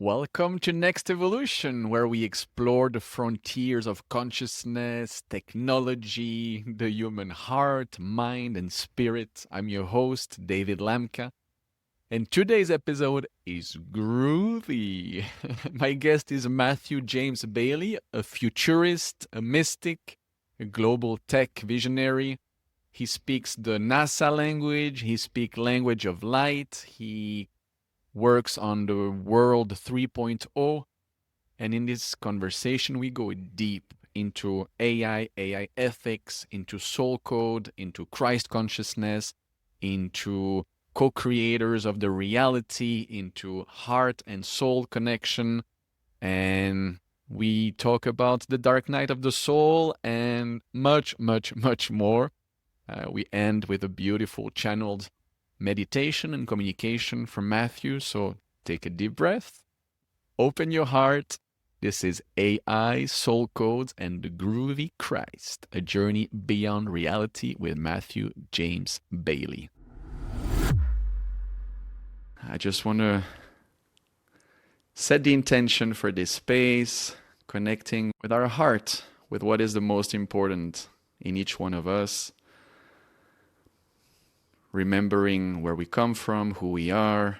Welcome to Next Evolution, where we explore the frontiers of consciousness, technology, the human heart, mind, and spirit. I'm your host, David Lamka, and today's episode is Groovy. My guest is Matthew James Bailey, a futurist, a mystic, a global tech visionary. He speaks the NASA language, he speaks language of light, he works on the World 3.0. And in this conversation, we go deep into AI ethics, into soul code, into Christ consciousness, into co creators of the reality, into heart and soul connection. And we talk about the dark night of the soul and much, much, much more. We end with a beautiful channeled meditation and communication from Matthew. So take a deep breath, open your heart. This is AI, Soul Codes, and the Groovy Christ, a journey beyond reality with Matthew James Bailey. I just want to set the intention for this space, connecting with our heart, with what is the most important in each one of us. Remembering where we come from, who we are,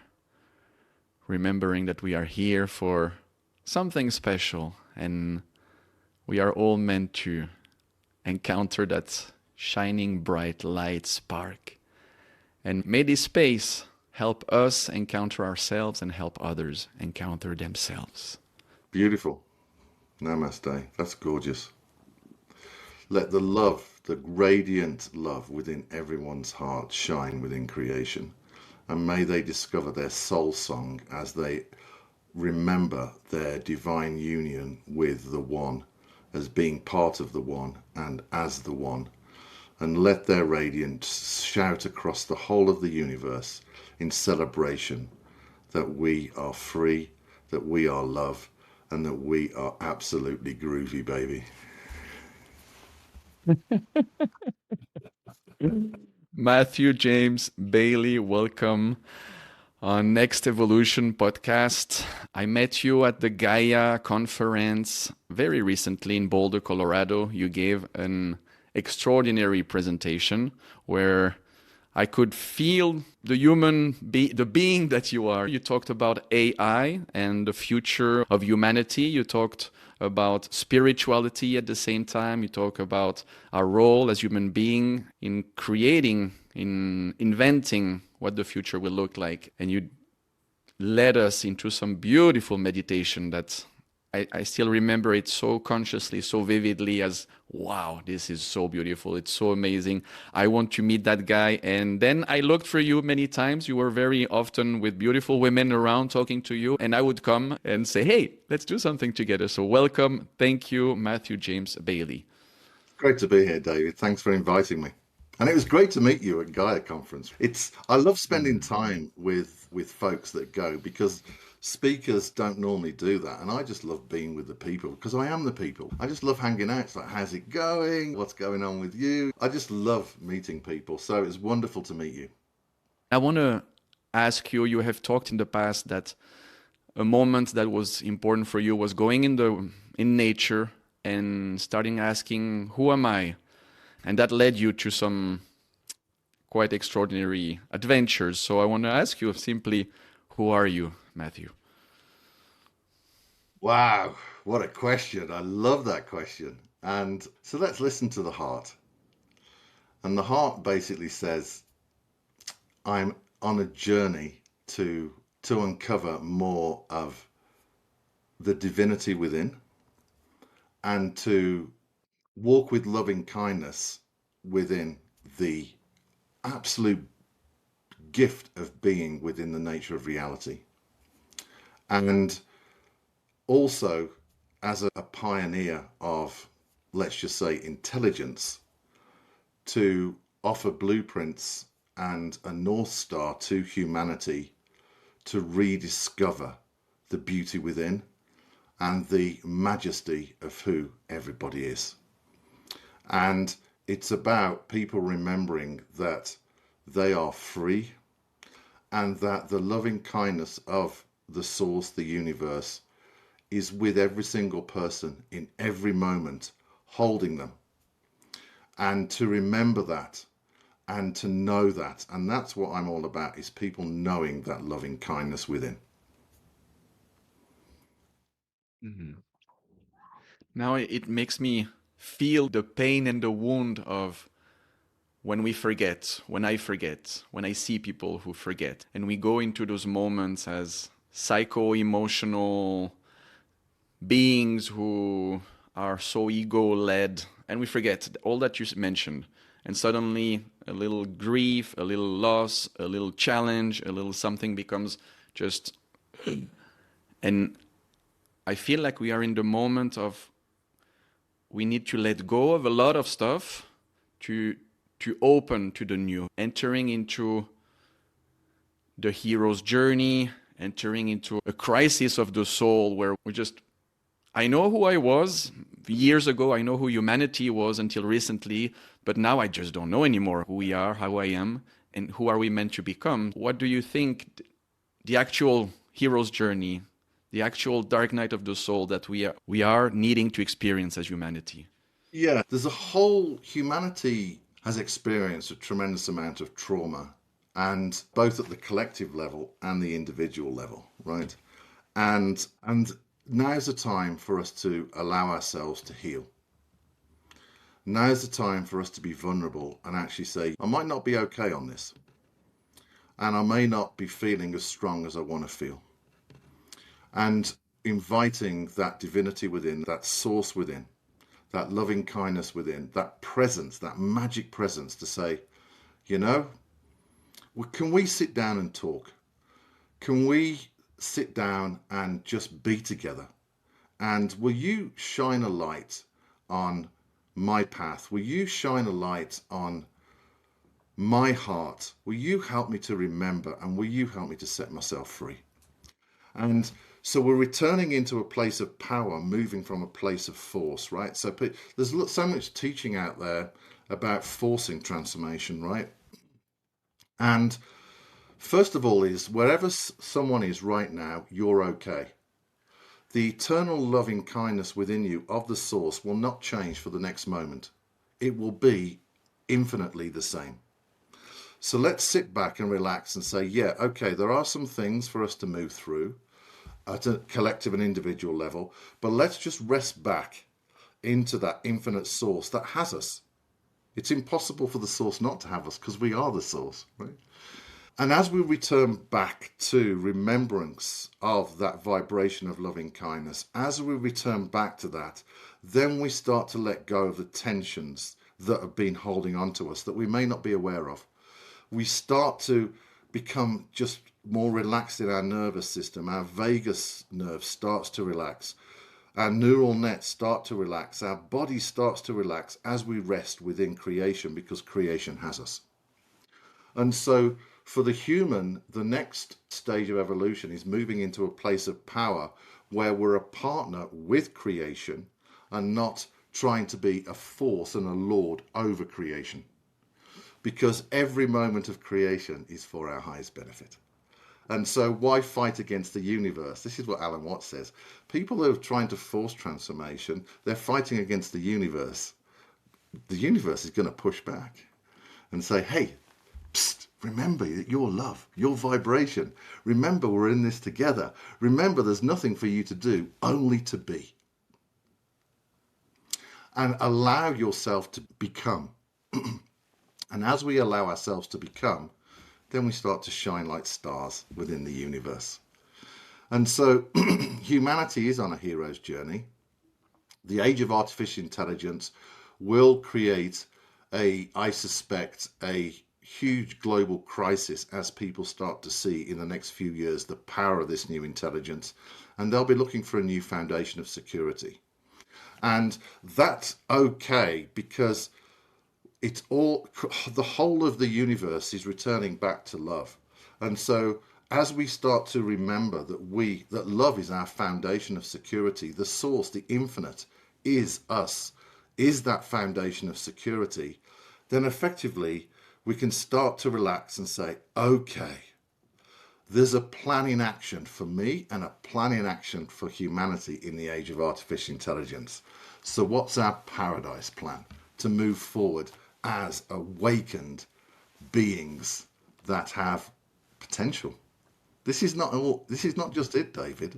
remembering that we are here for something special, and we are all meant to encounter that shining bright light spark. And may this space help us encounter ourselves and help others encounter themselves. Beautiful. Namaste. That's gorgeous. Let the love, the radiant love within everyone's heart shine within creation. And may they discover their soul song as they remember their divine union with the One, as being part of the One and as the One. And let their radiance shout across the whole of the universe in celebration that we are free, that we are love, and that we are absolutely groovy, baby. Matthew James Bailey, welcome on Next Evolution podcast. I met you at the Gaia conference very recently in Boulder, Colorado. You gave an extraordinary presentation where I could feel the the being that you are. You talked about AI and the future of humanity. You talked about spirituality at the same time. You talk about our role as human being in creating, in inventing what the future will look like. And you led us into some beautiful meditation that I still remember it so consciously, so vividly as, wow, this is so beautiful. It's so amazing. I want to meet that guy. And then I looked for you many times. You were very often with beautiful women around talking to you. And I would come and say, hey, let's do something together. So welcome. Thank you, Matthew James Bailey. Great to be here, David. Thanks for inviting me. And it was great to meet you at Gaia conference. I love spending time with folks that go, because speakers don't normally do that, and I just love being with the people because I am the people. I just love hanging out. It's like, how's it going? What's going on with you? I just love meeting people. So it's wonderful to meet you. I want to ask you, you have talked in the past that a moment that was important for you was going in nature and starting asking, who am I? And that led you to some quite extraordinary adventures. So I want to ask you simply, who are you, Matthew? Wow, what a question. I love that question. And so let's listen to the heart. And the heart basically says, I'm on a journey to uncover more of the divinity within, and to walk with loving kindness within the absolute gift of being within the nature of reality. And also, as a pioneer of, let's just say, intelligence, to offer blueprints and a North Star to humanity to rediscover the beauty within and the majesty of who everybody is. And it's about people remembering that they are free, and that the loving kindness of the source, the universe, is with every single person in every moment, holding them. And to remember that and to know that. And that's what I'm all about, is people knowing that loving kindness within. Mhm. Now it makes me feel the pain and the wound of when we forget, when I forget, when I see people who forget. And we go into those moments as psycho emotional beings who are so ego led, and we forget all that you mentioned. And suddenly, a little grief, a little loss, a little challenge, a little something becomes just. And I feel like we are in the moment of we need to let go of a lot of stuff to open to the new, entering into the hero's journey, entering into a crisis of the soul where we just, I know who I was years ago, I know who humanity was until recently, but now I just don't know anymore who we are, how I am, and who are we meant to become. What do you think the actual hero's journey, the actual dark night of the soul that we are needing to experience as humanity? Yeah, there's a whole humanity has experienced a tremendous amount of trauma, and both at the collective level and the individual level, right? And now's the time for us to allow ourselves to heal. Now's the time for us to be vulnerable and actually say, I might not be okay on this, and I may not be feeling as strong as I want to feel. And inviting that divinity within, that source within, that loving kindness within, that presence, that magic presence to say, you know, can we sit down and talk? Can we sit down and just be together? And will you shine a light on my path? Will you shine a light on my heart? Will you help me to remember? And will you help me to set myself free? And so we're returning into a place of power, moving from a place of force, right? So there's so much teaching out there about forcing transformation, right? And first of all is wherever someone is right now, you're okay. The eternal loving kindness within you of the source will not change for the next moment. It will be infinitely the same. So let's sit back and relax and say, yeah, okay, there are some things for us to move through at a collective and individual level, but let's just rest back into that infinite source that has us. It's impossible for the source not to have us because we are the source, right? And as we return back to remembrance of that vibration of loving kindness, as we return back to that, then we start to let go of the tensions that have been holding on to us that we may not be aware of. We start to become just more relaxed in our nervous system. Our vagus nerve starts to relax. Our neural nets start to relax. Our body starts to relax as we rest within creation because creation has us. And so for the human, the next stage of evolution is moving into a place of power where we're a partner with creation and not trying to be a force and a lord over creation. Because every moment of creation is for our highest benefit. And so why fight against the universe? This is what Alan Watts says. People who are trying to force transformation, they're fighting against the universe. The universe is going to push back and say, hey, psst, remember that your love, your vibration. Remember we're in this together. Remember there's nothing for you to do, only to be. And allow yourself to become. And as we allow ourselves to become, then we start to shine like stars within the universe. And so humanity is on a hero's journey. The age of artificial intelligence will create I suspect, a huge global crisis as people start to see in the next few years the power of this new intelligence. And they'll be looking for a new foundation of security. And that's okay because it's all, the whole of the universe is returning back to love. And so as we start to remember that love is our foundation of security, the source, the infinite is us, is that foundation of security, then effectively we can start to relax and say, okay, There's a plan in action for me and a plan in action for humanity in the age of artificial intelligence. So what's our paradise plan? To move forward as awakened beings that have potential. This is not just it, David.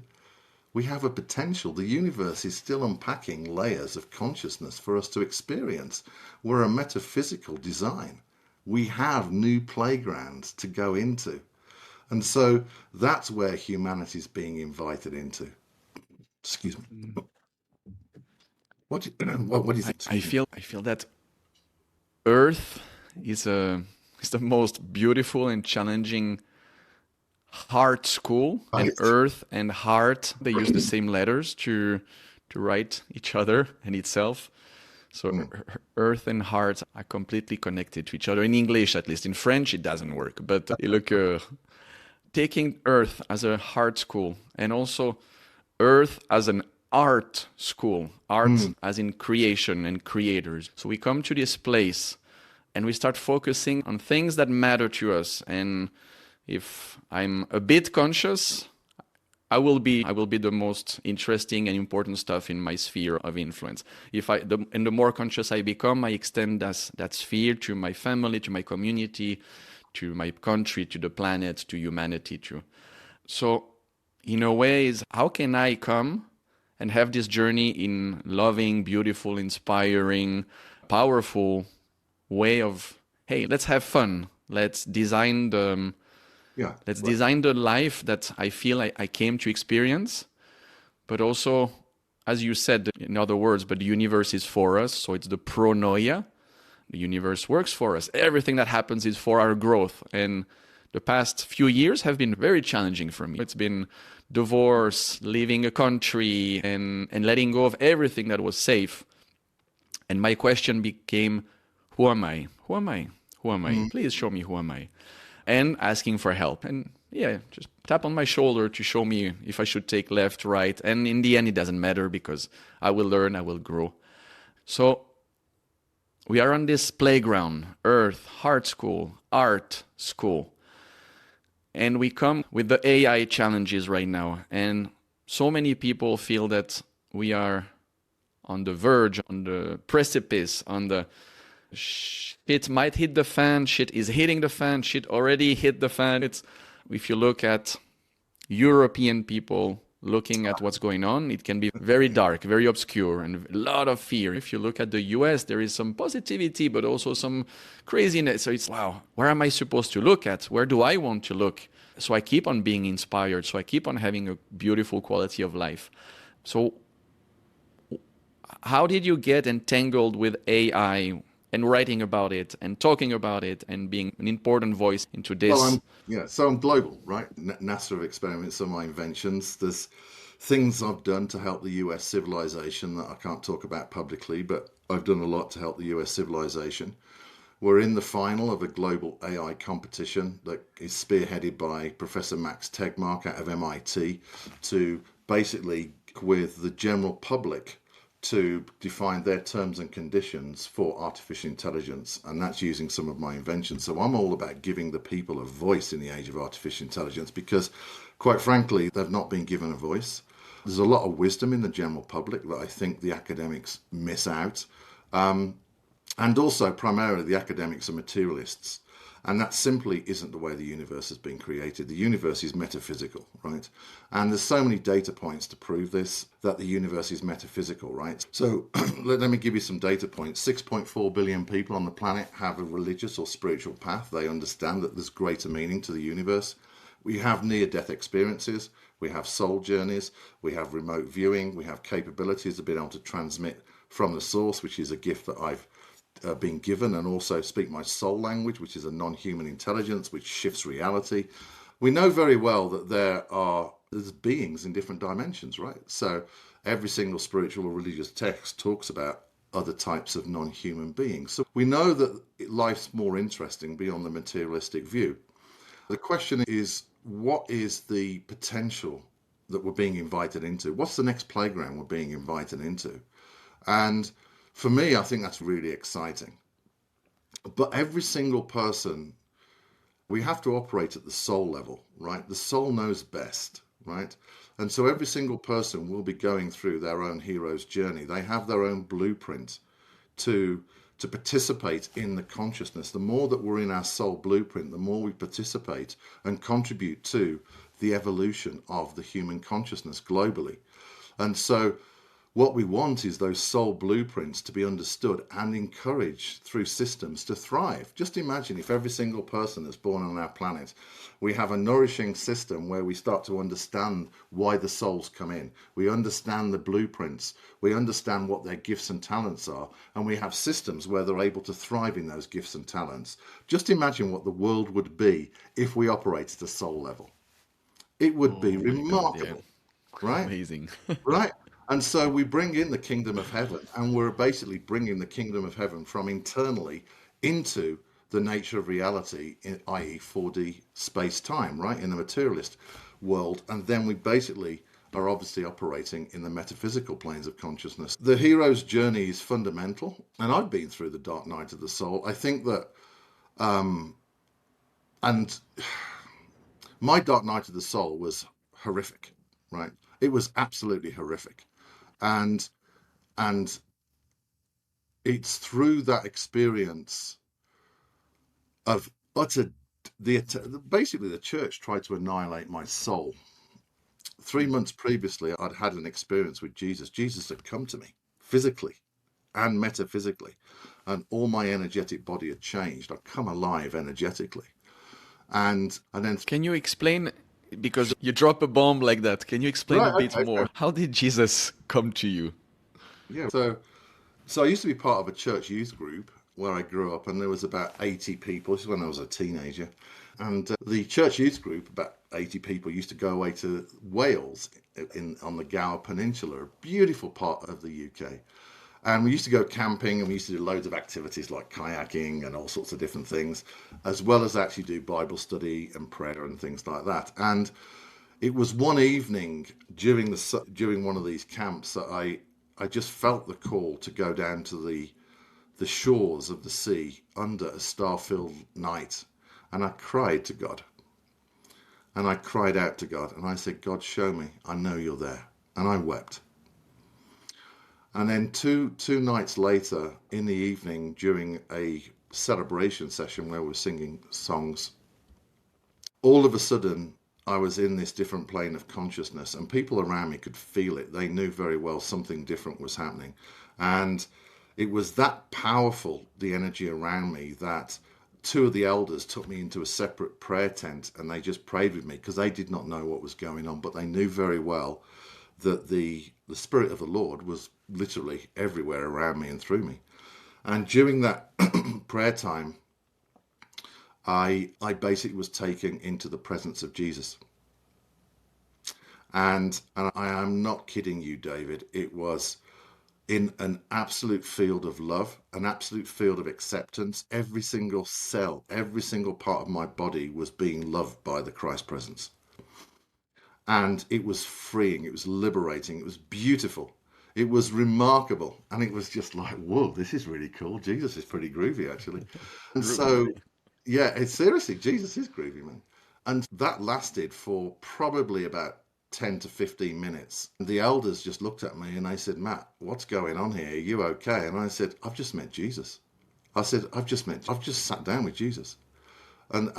We have a potential. The universe is still unpacking layers of consciousness for us to experience. We're a metaphysical design. We have new playgrounds to go into. And so that's where humanity is being invited into. Excuse me. What do you think? I feel that Earth is the most beautiful and challenging heart school. And Right. Earth and heart, they use the same letters to write each other and itself. So Earth and heart are completely connected to each other. In English, at least. In French, it doesn't work. But you look, taking Earth as a heart school and also Earth as an art school, art as in creation and creators. So we come to this place and we start focusing on things that matter to us. And if I'm a bit conscious, I will be the most interesting and important stuff in my sphere of influence. And the more conscious I become, I extend that sphere to my family, to my community, to my country, to the planet, to humanity too. So in a way, is how can I come and have this journey in loving, beautiful, inspiring, powerful way of, hey, let's have fun. Let's design the Yeah. let's design the life that I feel I came to experience, but also, as you said, in other words, but the universe is for us, so it's the pronoia. The universe works for us. Everything that happens is for our growth. And the past few years have been very challenging for me. It's been divorce, leaving a country, and letting go of everything that was safe. And my question became, who am I? Who am I? Who am I? Please show me who am I. And asking for help. And yeah, just tap on my shoulder to show me if I should take left, right. And in the end, it doesn't matter because I will learn, I will grow. So we are on this playground, Earth, Heart School, Art School. And we come with the AI challenges right now. And so many people feel that we are on the verge, on the precipice, on the shit might hit the fan, shit is hitting the fan, shit already hit the fan. If you look at European people looking at what's going on, it can be very dark, very obscure, and a lot of fear. If you look at the US, there is some positivity, but also some craziness. So it's, wow, where am I supposed to look at? Where do I want to look? So I keep on being inspired. So I keep on having a beautiful quality of life. So how did you get entangled with AI and writing about it and talking about it and being an important voice into this? So I'm global, right? NASA have experiments are my inventions. There's things I've done to help the US civilization that I can't talk about publicly, but I've done a lot to help the US civilization. We're in the final of a global AI competition that is spearheaded by Professor Max Tegmark out of MIT to basically with the general public to define their terms and conditions for artificial intelligence, and that's using some of my inventions. So I'm all about giving the people a voice in the age of artificial intelligence because, quite frankly, they've not been given a voice. There's a lot of wisdom in the general public that I think the academics miss out. And also, primarily, the academics are materialists. And that simply isn't the way the universe has been created. The universe is metaphysical, right? And there's so many data points to prove this, that the universe is metaphysical, right? So let me give you some data points. 6.4 billion people on the planet have a religious or spiritual path. They understand that there's greater meaning to the universe. We have near-death experiences. We have soul journeys. We have remote viewing. We have capabilities of being able to transmit from the source, which is a gift that I've been given, and also speak my soul language, which is a non-human intelligence which shifts reality. We know very well that there's beings in different dimensions, right? So every single spiritual or religious text talks about other types of non-human beings. So we know that life's more interesting beyond the materialistic view. The question is, what is the potential that we're being invited into? What's the next playground we're being invited into? And for me, I think that's really exciting. But every single person We have to operate at the soul level, right? The soul knows best, right? And so every single person will be going through their own hero's journey. They have their own blueprint to participate in the consciousness. The more that we're in our soul blueprint, the more we participate and contribute to the evolution of the human consciousness globally. And so what we want is those soul blueprints to be understood and encouraged through systems to thrive. Just imagine if every single person that's born on our planet, we have a nourishing system where we start to understand why the souls come in. We understand the blueprints. We understand what their gifts and talents are. And we have systems where they're able to thrive in those gifts and talents. Just imagine what the world would be if we operated at a soul level. It would be Oh my God, yeah. remarkable, right? Amazing. Right. And so we bring in the kingdom of heaven, and we're basically bringing the kingdom of heaven from internally into the nature of reality, i.e., 4D space time, right, in the materialist world. And then we basically are obviously operating in the metaphysical planes of consciousness. The hero's journey is fundamental, and I've been through the dark night of the soul. I think that, and my dark night of the soul was horrific, right? It was absolutely horrific. And and it's through that experience of utter the basically the church tried to annihilate my soul. 3 months previously, I'd had an experience with Jesus. Jesus had come to me physically and metaphysically, and all my energetic body had changed. I'd come alive energetically, and then Can you explain, because you drop a bomb like that, can you explain a right, bit okay, so more? How did Jesus come to you? yeah, so I used to be part of a church youth group where I grew up, and there was about 80 people. This is when I was a teenager. And the church youth group, about 80 people, used to go away to Wales on the Gower Peninsula, a beautiful part of the UK. And we used to go camping, and we used to do loads of activities like kayaking and all sorts of different things, as well as actually do Bible study and prayer and things like that. And it was one evening during one of these camps that I just felt the call to go down to the shores of the sea under a star-filled night, and I cried to God, and I cried out to God, and I said, God, show me, I know you're there. And I wept. And then two nights later in the evening, during a celebration session where we're singing songs, all of a sudden I was in this different plane of consciousness, and people around me could feel it. They knew very well something different was happening. And it was that powerful, the energy around me, that two of the elders took me into a separate prayer tent, and they just prayed with me because they did not know what was going on, but they knew very well that the Spirit of the Lord was literally everywhere around me and through me. And during that prayer time, I basically was taken into the presence of Jesus. And I am not kidding you, David. It was in an absolute field of love, an absolute field of acceptance. Every single cell, every single part of my body was being loved by the Christ presence. And it was freeing, it was liberating, it was beautiful, it was remarkable. And it was just like, whoa, this is really cool. Jesus is pretty groovy, actually. And Groovy. so, yeah, it's seriously, Jesus is groovy, man. And that lasted for probably about 10 to 15 minutes. The elders just looked at me and they said, Matt, what's going on here? Are you okay? And I said, I've just met Jesus. I said, I've just sat down with Jesus. And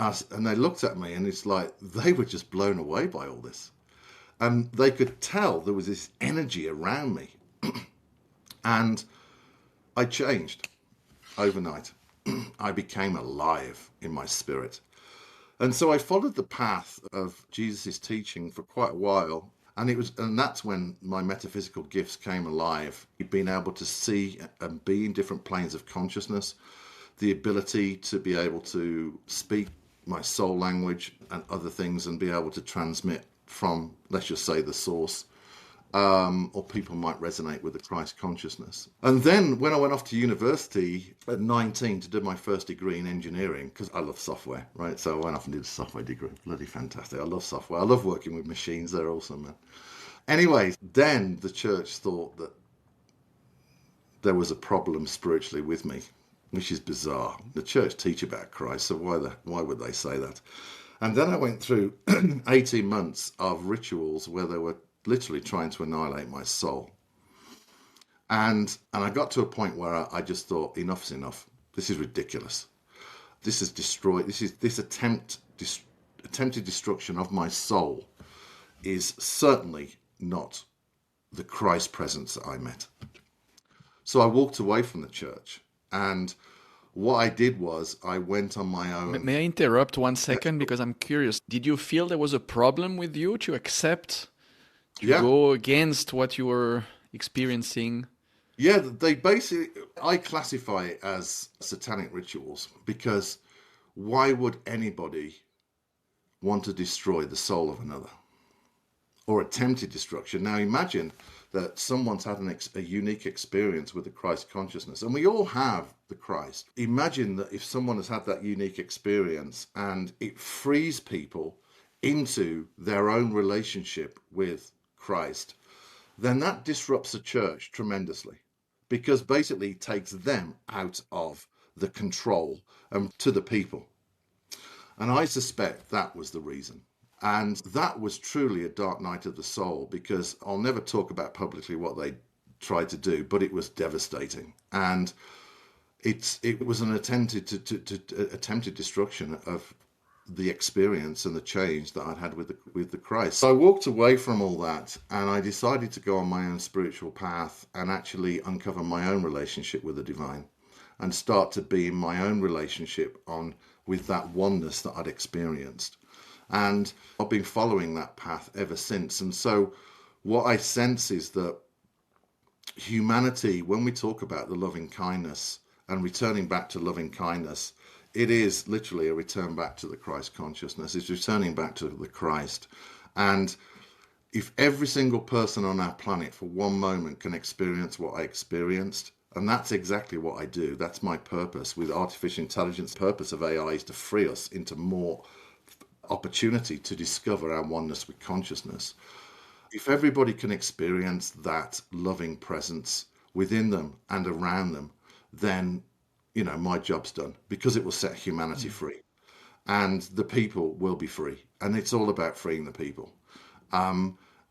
they looked at me, and it's like they were just blown away by all this. And they could tell there was this energy around me. And I changed overnight. I became alive in my spirit. And so I followed the path of Jesus' teaching for quite a while. And that's when my metaphysical gifts came alive. Being able to see and be in different planes of consciousness, the ability to be able to speak my soul language and other things and be able to transmit from, let's just say, the source, or people might resonate with the Christ consciousness. And then when I went off to university at 19 to do my first degree in engineering, because I love software, right? So I went off and did a software degree. Bloody fantastic. I love software. I love working with machines. They're awesome, man. Anyway, then the church thought that there was a problem spiritually with me. which is bizarre. The church teach about Christ, so why would they say that? And then I went through 18 months of rituals where they were literally trying to annihilate my soul. And I got to a point where I just thought, enough's enough. This is ridiculous. This is destroyed. This attempted destruction of my soul is certainly not the Christ presence that I met. So I walked away from the church, and what I did was I went on my own. May I interrupt 1 second because I'm curious. Did you feel there was a problem with you to accept, to Yeah, go against what you were experiencing? yeah. They basically, I classify it as satanic rituals because why would anybody want to destroy the soul of another or attempted destruction? Now imagine that someone's had a unique experience with the Christ consciousness, and we all have the Christ. Imagine that if someone has had that unique experience and it frees people into their own relationship with Christ, then that disrupts the church tremendously because basically it takes them out of the control to the people. And I suspect that was the reason. And that was truly a dark night of the soul, because I'll never talk about publicly what they tried to do, but it was devastating. And it was an attempted destruction of the experience and the change that I'd had with the Christ. So I walked away from all that, and I decided to go on my own spiritual path and actually uncover my own relationship with the divine and start to be in my own relationship with that oneness that I'd experienced. And I've been following that path ever since. And so what I sense is that humanity, when we talk about the loving kindness and returning back to loving kindness, it is literally a return back to the Christ consciousness. It's returning back to the Christ. And if every single person on our planet for one moment can experience what I experienced, and that's exactly what I do, that's my purpose with artificial intelligence. The purpose of AI is to free us into more opportunity to discover our oneness with consciousness. If everybody can experience that loving presence within them and around them, then my job's done, because it will set humanity free and the people will be free. And it's all about freeing the people.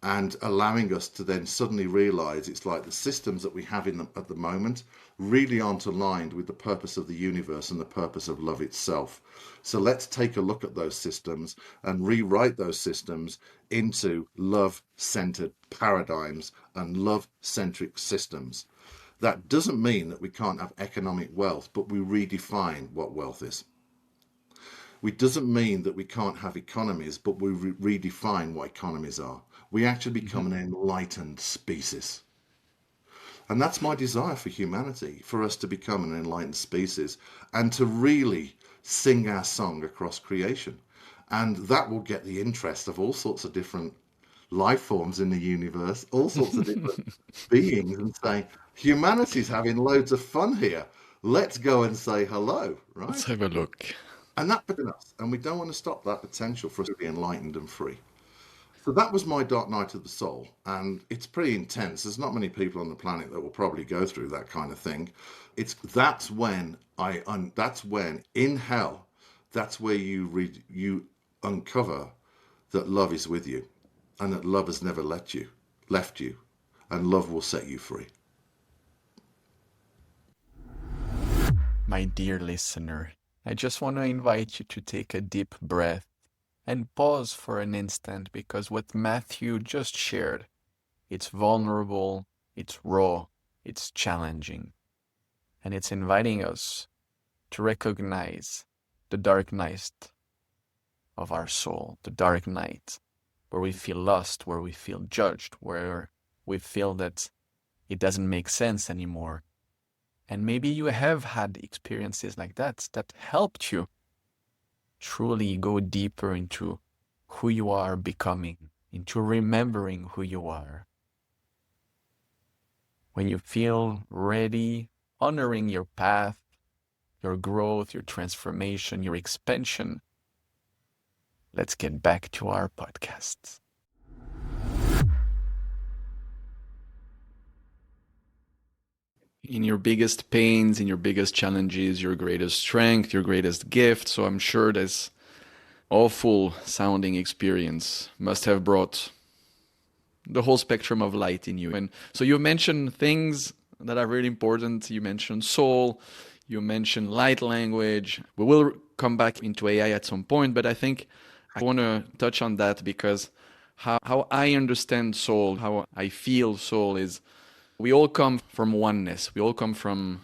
And allowing us to then suddenly realize it's like the systems that we have at the moment really aren't aligned with the purpose of the universe and the purpose of love itself. So let's take a look at those systems and rewrite those systems into love-centered paradigms and love-centric systems. That doesn't mean that we can't have economic wealth, but we redefine what wealth is. It doesn't mean that we can't have economies, but we redefine what economies are. We actually become an enlightened species. And that's my desire for humanity, for us to become an enlightened species and to really sing our song across creation. And that will get the interest of all sorts of different life forms in the universe, all sorts of different beings, and say, humanity's having loads of fun here. Let's go and say hello, right? Let's have a look. And that put in us, and we don't want to stop that potential for us to be enlightened and free. So that was my dark night of the soul, and it's pretty intense. There's not many people on the planet that will probably go through that kind of thing. That's when in hell, that's where you uncover that love is with you, and that love has never left you, and love will set you free. My dear listener, I just want to invite you to take a deep breath and pause for an instant, because what Matthew just shared, it's vulnerable, it's raw, it's challenging, and it's inviting us to recognize the dark night of our soul, the dark night where we feel lost, where we feel judged, where we feel that it doesn't make sense anymore. And maybe you have had experiences like that helped you truly go deeper into who you are becoming, into remembering who you are. When you feel ready, honoring your path, your growth, your transformation, your expansion, let's get back to our podcast. in your biggest pains, in your biggest challenges, your greatest strength, your greatest gift. So I'm sure this awful sounding experience must have brought the whole spectrum of light in you. And so you mentioned things that are really important. You mentioned soul, you mentioned light language. We will come back into AI at some point, but I think I want to touch on that because how I understand soul, how I feel soul is we all come from oneness. We all come from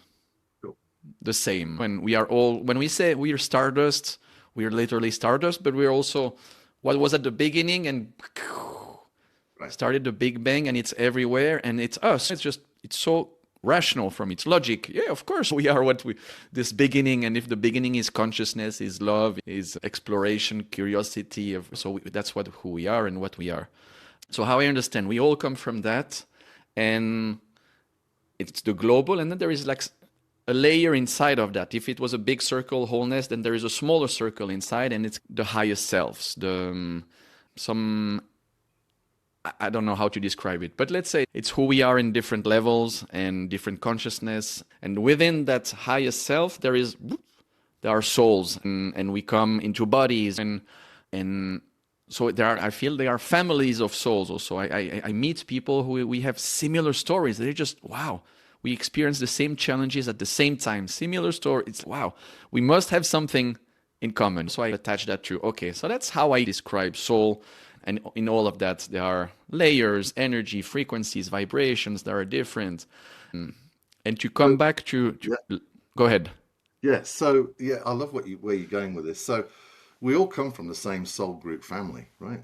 Cool. the same. When we say we are stardust, we are literally stardust, but we're also what was at the beginning and Right. started the Big Bang and it's everywhere and it's us. It's so rational from its logic. Yeah, of course we are this beginning, and if the beginning is consciousness, is love, is exploration, curiosity, that's who we are and what we are. So how I understand, we all come from that, and it's the global, and then there is like a layer inside of that. If it was a big circle wholeness, then there is a smaller circle inside, and it's the highest selves, some I don't know how to describe it, but let's say it's who we are in different levels and different consciousness. And within that highest self, there are souls, and we come into bodies, and so I feel there are families of souls also. I meet people who we have similar stories. They're just, wow, we experience the same challenges at the same time, similar story. It's wow, we must have something in common. So I attach that to, okay, so that's how I describe soul. And in all of that, there are layers, energy, frequencies, vibrations that are different. And to come So, back yeah, go ahead. yeah. So, yeah, I love where you're going with this. So, we all come from the same soul group family, right?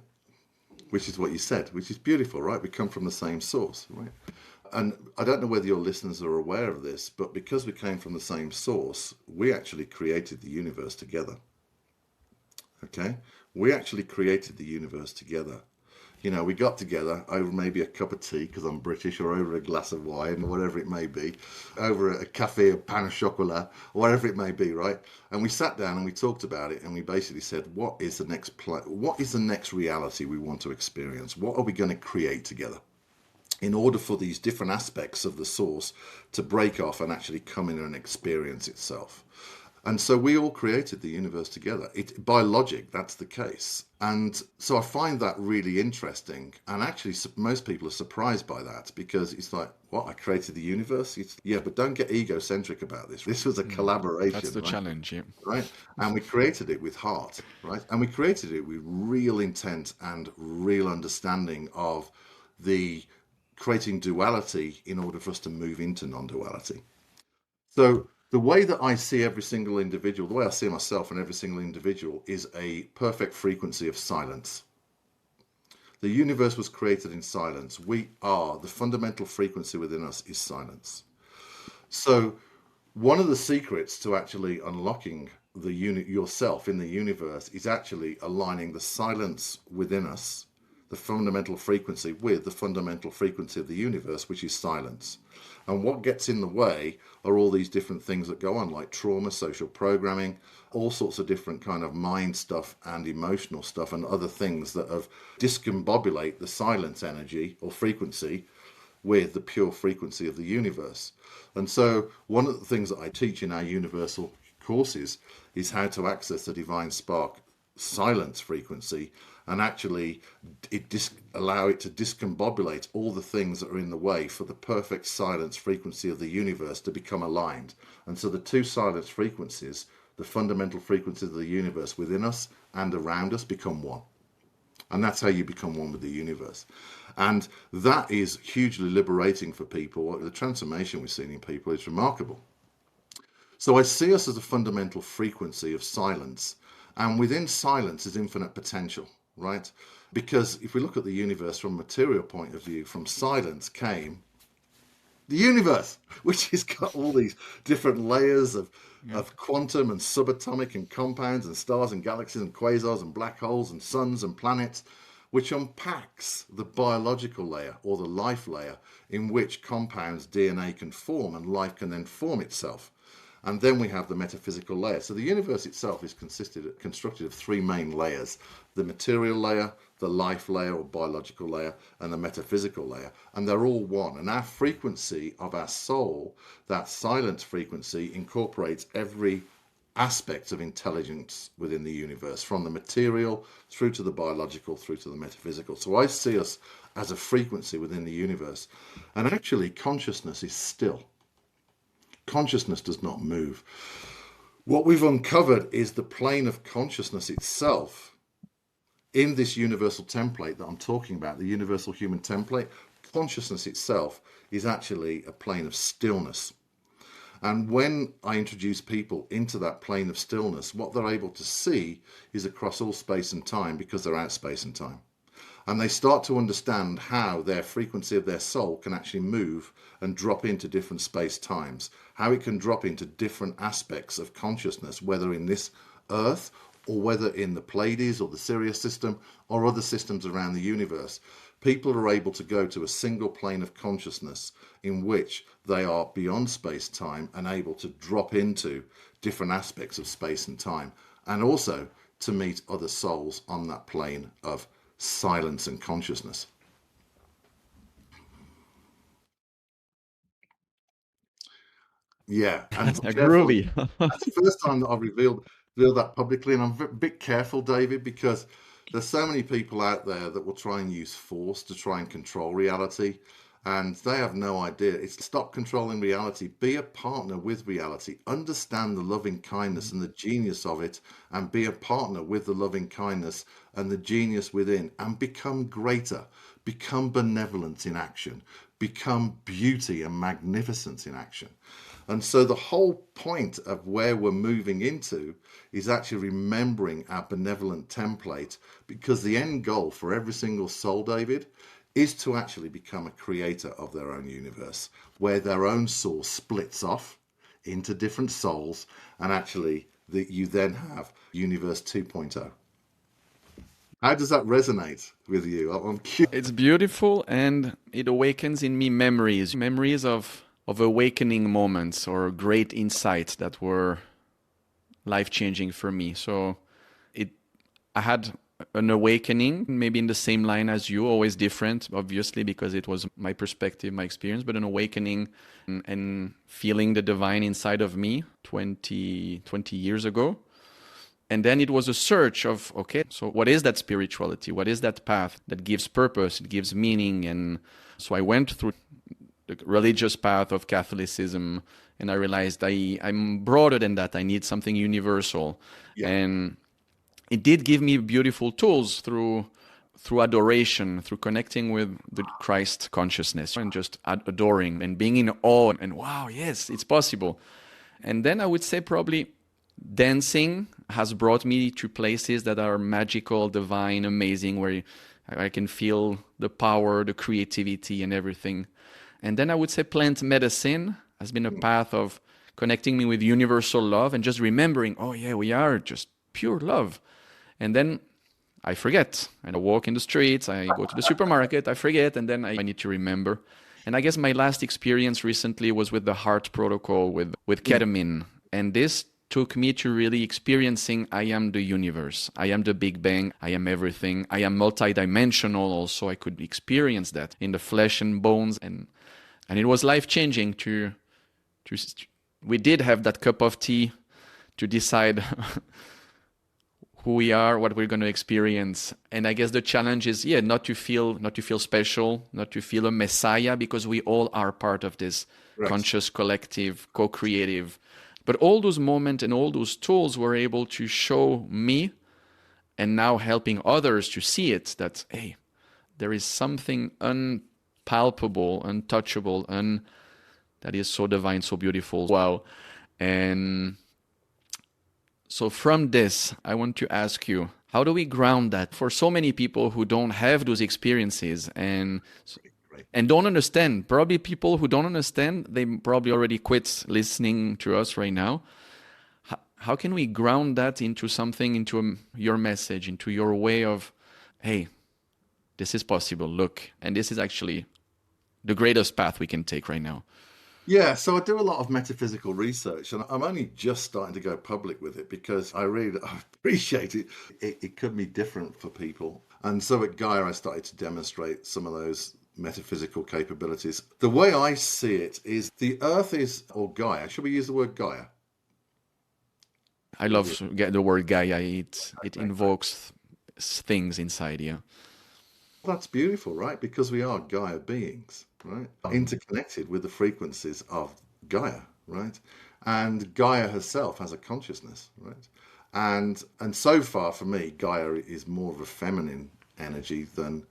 Which is what you said, which is beautiful, right? We come from the same source, right? And I don't know whether your listeners are aware of this, but because we came from the same source, we actually created the universe together. Okay? We actually created the universe together. You know, we got together over maybe a cup of tea because I'm British, or over a glass of wine, or whatever it may be, over a cafe, a pain au chocolat, or whatever it may be, right? And we sat down and we talked about it, and we basically said, what is the next reality we want to experience? What are we going to create together? In order for these different aspects of the source to break off and actually come in and experience itself. And so we all created the universe together. By logic, that's the case. And so I find that really interesting. And actually, most people are surprised by that because it's like, what? I created the universe? Yeah, but don't get egocentric about this. This was a That's collaboration, the right? challenge, yeah. Right? And we created it with heart, right? And we created it with real intent and real understanding of the creating duality in order for us to move into non-duality. So the way that I see every single individual, the way I see myself and every single individual is a perfect frequency of silence. The universe was created in silence. The fundamental frequency within us is silence. So one of the secrets to actually unlocking the yourself in the universe is actually aligning the silence within us, the fundamental frequency, with the fundamental frequency of the universe, which is silence. And what gets in the way are all these different things that go on, like trauma, social programming, all sorts of different kind of mind stuff and emotional stuff and other things that have discombobulate the silence energy or frequency with the pure frequency of the universe. And so one of the things that I teach in our universal courses is how to access the divine spark silence frequency and actually allow it to discombobulate all the things that are in the way for the perfect silence frequency of the universe to become aligned. And so the two silence frequencies, the fundamental frequencies of the universe within us and around us, become one. And that's how you become one with the universe. And that is hugely liberating for people. The transformation we've seen in people is remarkable. So I see us as a fundamental frequency of silence. And within silence is infinite potential, right? Because if we look at the universe from a material point of view, from silence came the universe, which has got all these different layers of quantum and subatomic and compounds and stars and galaxies and quasars and black holes and suns and planets, which unpacks the biological layer or the life layer in which compounds DNA can form and life can then form itself. And then we have the metaphysical layer. So the universe itself is constructed of three main layers: the material layer, the life layer or biological layer, and the metaphysical layer. And they're all one. And our frequency of our soul, that silent frequency, incorporates every aspect of intelligence within the universe, from the material through to the biological, through to the metaphysical. So I see us as a frequency within the universe. And actually, consciousness is still. Consciousness does not move. What we've uncovered is the plane of consciousness itself in this universal template that I'm talking about, the universal human template. Consciousness itself is actually a plane of stillness. And when I introduce people into that plane of stillness, what they're able to see is across all space and time, because they're out space and time. And they start to understand how their frequency of their soul can actually move and drop into different space times, how it can drop into different aspects of consciousness, whether in this earth or whether in the Pleiades or the Sirius system or other systems around the universe. People are able to go to a single plane of consciousness in which they are beyond space-time and able to drop into different aspects of space and time, and also to meet other souls on that plane of silence and consciousness. Yeah, and careful. Groovy. That's the first time that I've revealed that publicly, and I'm a bit careful, David, because there's so many people out there that will try and use force to try and control reality, and they have no idea. It's stop controlling reality. Be a partner with reality. Understand the loving kindness and the genius of it, and be a partner with the loving kindness and the genius within, and become greater. Become benevolence in action. Become beauty and magnificence in action. And so the whole point of where we're moving into is actually remembering our benevolent template, because the end goal for every single soul, David, is to actually become a creator of their own universe, where their own soul splits off into different souls, and actually that you then have universe 2.0. How does that resonate with you? I'm curious. It's beautiful, and it awakens in me memories of awakening moments or great insights that were life-changing for me. So I had an awakening, maybe in the same line as you, always different, obviously, because it was my perspective, my experience, but an awakening and feeling the divine inside of me 20 years ago. And then it was a search of, okay, so what is that spirituality? What is that path that gives purpose? It gives meaning. And so I went through the religious path of Catholicism, and I realized I'm broader than that. I need something universal. Yeah. And it did give me beautiful tools through adoration, through connecting with the Christ consciousness and just adoring and being in awe and wow, yes, it's possible. And then I would say probably dancing has brought me to places that are magical, divine, amazing, where I can feel the power, the creativity and everything. And then I would say plant medicine has been a path of connecting me with universal love and just remembering, oh yeah, we are just pure love. And then I forget. And I walk in the streets, I go to the supermarket, I forget, and then I need to remember. And I guess my last experience recently was with the heart protocol with ketamine. And this took me to really experiencing I am the universe. I am the Big Bang. I am everything. I am multidimensional also. I could experience that in the flesh and bones. And it was life-changing we did have that cup of tea to decide who we are, what we're going to experience. And I guess the challenge is, not to feel special, not to feel a messiah, because we all are part of this conscious collective, co-creative. But all those moments and all those tools were able to show me, and now helping others to see it, that, hey, there is something unpalpable, untouchable, that is so divine, so beautiful. Wow. And so from this, I want to ask you, how do we ground that for so many people who don't have those experiences and don't understand? Probably people who don't understand, they probably already quit listening to us right now. How can we ground that into something, into your message, into your way of, hey, this is possible, look, and this is actually the greatest path we can take right now? Yeah, so I do a lot of metaphysical research, and I'm only just starting to go public with it because I appreciate it. It could be different for people. And so at Gaia, I started to demonstrate some of those metaphysical capabilities. The way I see it is the Earth is, or Gaia, should we use the word Gaia? I With love you? get the word Gaia. It Okay, great. invokes things inside you. That's beautiful, right? Because we are Gaia beings, right? Interconnected with the frequencies of Gaia, right? And Gaia herself has a consciousness, right? And so far for me, Gaia is more of a feminine energy than,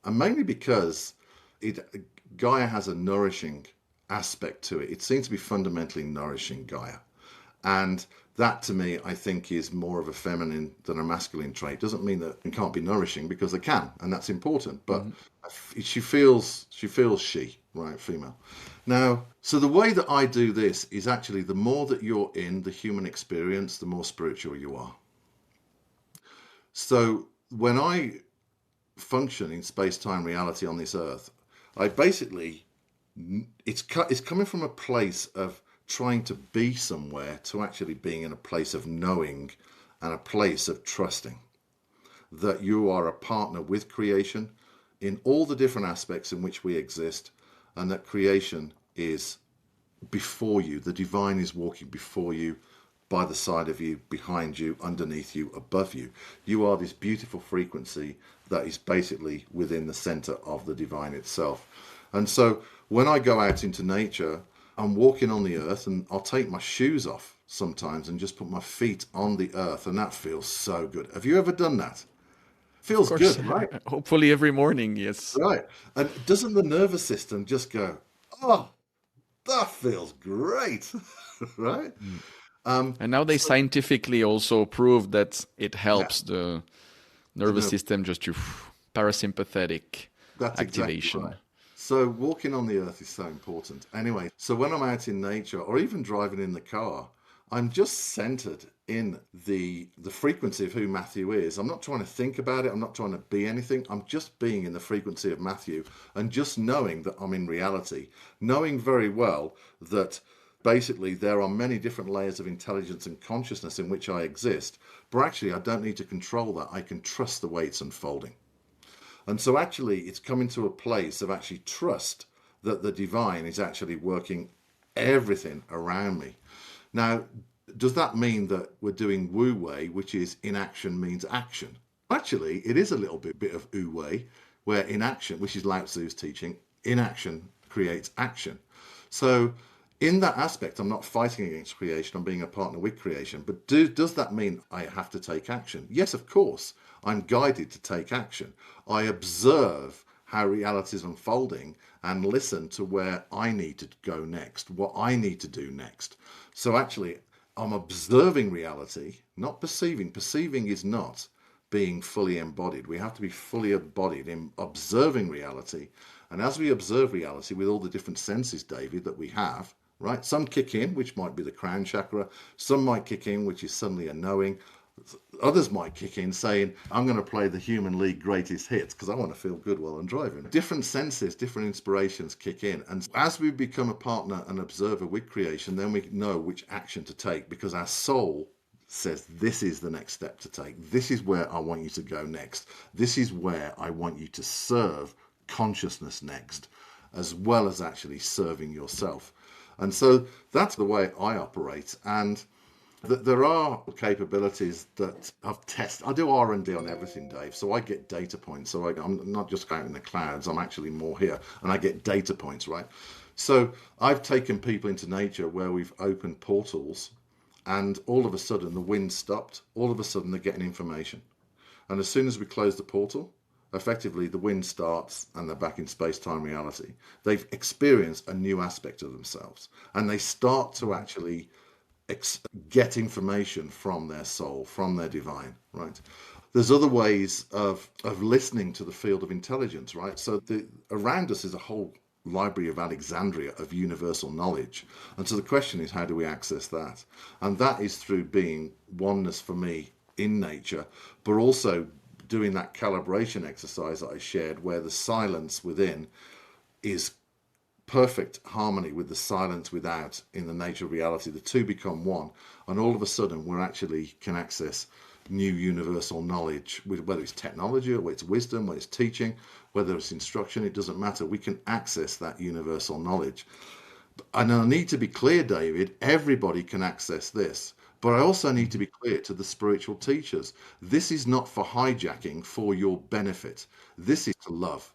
and mainly because it Gaia has a nourishing aspect to it. It seems to be fundamentally nourishing Gaia. And that to me, I think, is more of a feminine than a masculine trait. Doesn't mean that it can't be nourishing because they can, and that's important. But Mhm. she feels she, right, female. Now, so the way that I do this is actually the more that you're in the human experience, the more spiritual you are. So when I function in space-time reality on this earth, I basically it's coming from a place of trying to be somewhere to actually being in a place of knowing and a place of trusting that you are a partner with creation in all the different aspects in which we exist, and that creation is before you. The divine is walking before you, by the side of you, behind you, underneath you, above you. You are this beautiful frequency that is basically within the center of the divine itself. And so when I go out into nature, I'm walking on the earth and I'll take my shoes off sometimes and just put my feet on the earth, and that feels so good. Have you ever done that? Of Feels course, good, right? hopefully every morning, yes. Right. And doesn't the nervous system just go, oh, that feels great, right? Mm. Um, And now they so scientifically also prove that it yeah, helps the the nervous nerve. system just to parasympathetic That's exactly activation. right. So walking on the earth is so important. Anyway, so when I'm out in nature or even driving in the car, I'm just centered in the frequency of who Matthew is. I'm not trying to think about it. I'm not trying to be anything. I'm just being in the frequency of Matthew and just knowing that I'm in reality, knowing very well that basically there are many different layers of intelligence and consciousness in which I exist, but actually I don't need to control that. I can trust the way it's unfolding. And so actually it's coming to a place of actually trust that the divine is actually working everything around me. Now, does that mean that we're doing Wu Wei, which is inaction means action? Actually, it is a little bit of Wu Wei, where inaction, which is Lao Tzu's teaching, inaction creates action. So in that aspect, I'm not fighting against creation, I'm being a partner with creation. But does that mean I have to take action? Yes, of course. I'm guided to take action. I observe how reality is unfolding and listen to where I need to go next, what I need to do next. So actually, I'm observing reality, not perceiving. Perceiving is not being fully embodied. We have to be fully embodied in observing reality. And as we observe reality with all the different senses, David, that we have, right? Some kick in, which might be the crown chakra. Some might kick in, which is suddenly a knowing. Others might kick in saying, I'm going to play the Human League greatest hits because I want to feel good while I'm driving. Different senses, different inspirations kick in. And as we become a partner and observer with creation, then we know which action to take because our soul says, this is the next step to take. This is where I want you to go next. This is where I want you to serve consciousness next, as well as actually serving yourself. And so that's the way I operate. And there are capabilities that I've tested. I do R&D on everything, Dave. So I get data points. So I'm not just out in the clouds. I'm actually more here, and I get data points, right? So I've taken people into nature where we've opened portals, and all of a sudden the wind stopped. All of a sudden they're getting information, and as soon as we close the portal, effectively the wind starts and they're back in space-time reality. They've experienced a new aspect of themselves, and they start to actually get information from their soul, from their divine, right? There's other ways of listening to the field of intelligence, right? So around us is a whole library of Alexandria of universal knowledge. And so the question is, how do we access that? And that is through being oneness for me in nature, but also doing that calibration exercise that I shared where the silence within is perfect harmony with the silence without in the nature of reality. The two become one, and all of a sudden we're actually can access new universal knowledge, whether it's technology or whether it's wisdom, whether it's teaching, whether it's instruction, it doesn't matter. We can access that universal knowledge. And I need to be clear, David, everybody can access this. But I also need to be clear to the spiritual teachers. This is not for hijacking for your benefit. This is to love.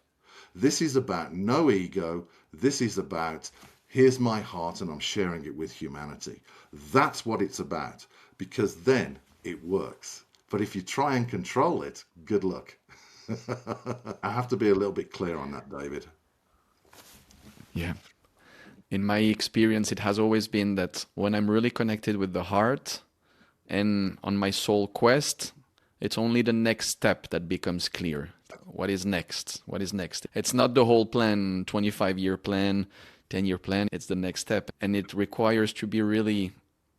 This is about no ego. This is about, here's my heart and I'm sharing it with humanity. That's what it's about, because then it works. But if you try and control it, good luck. I have to be a little bit clear on that, David. Yeah. In my experience, it has always been that when I'm really connected with the heart and on my soul quest, it's only the next step that becomes clear. What is next? What is next? It's not the whole plan, 25-year plan, 10-year plan. It's the next step. And it requires to be really,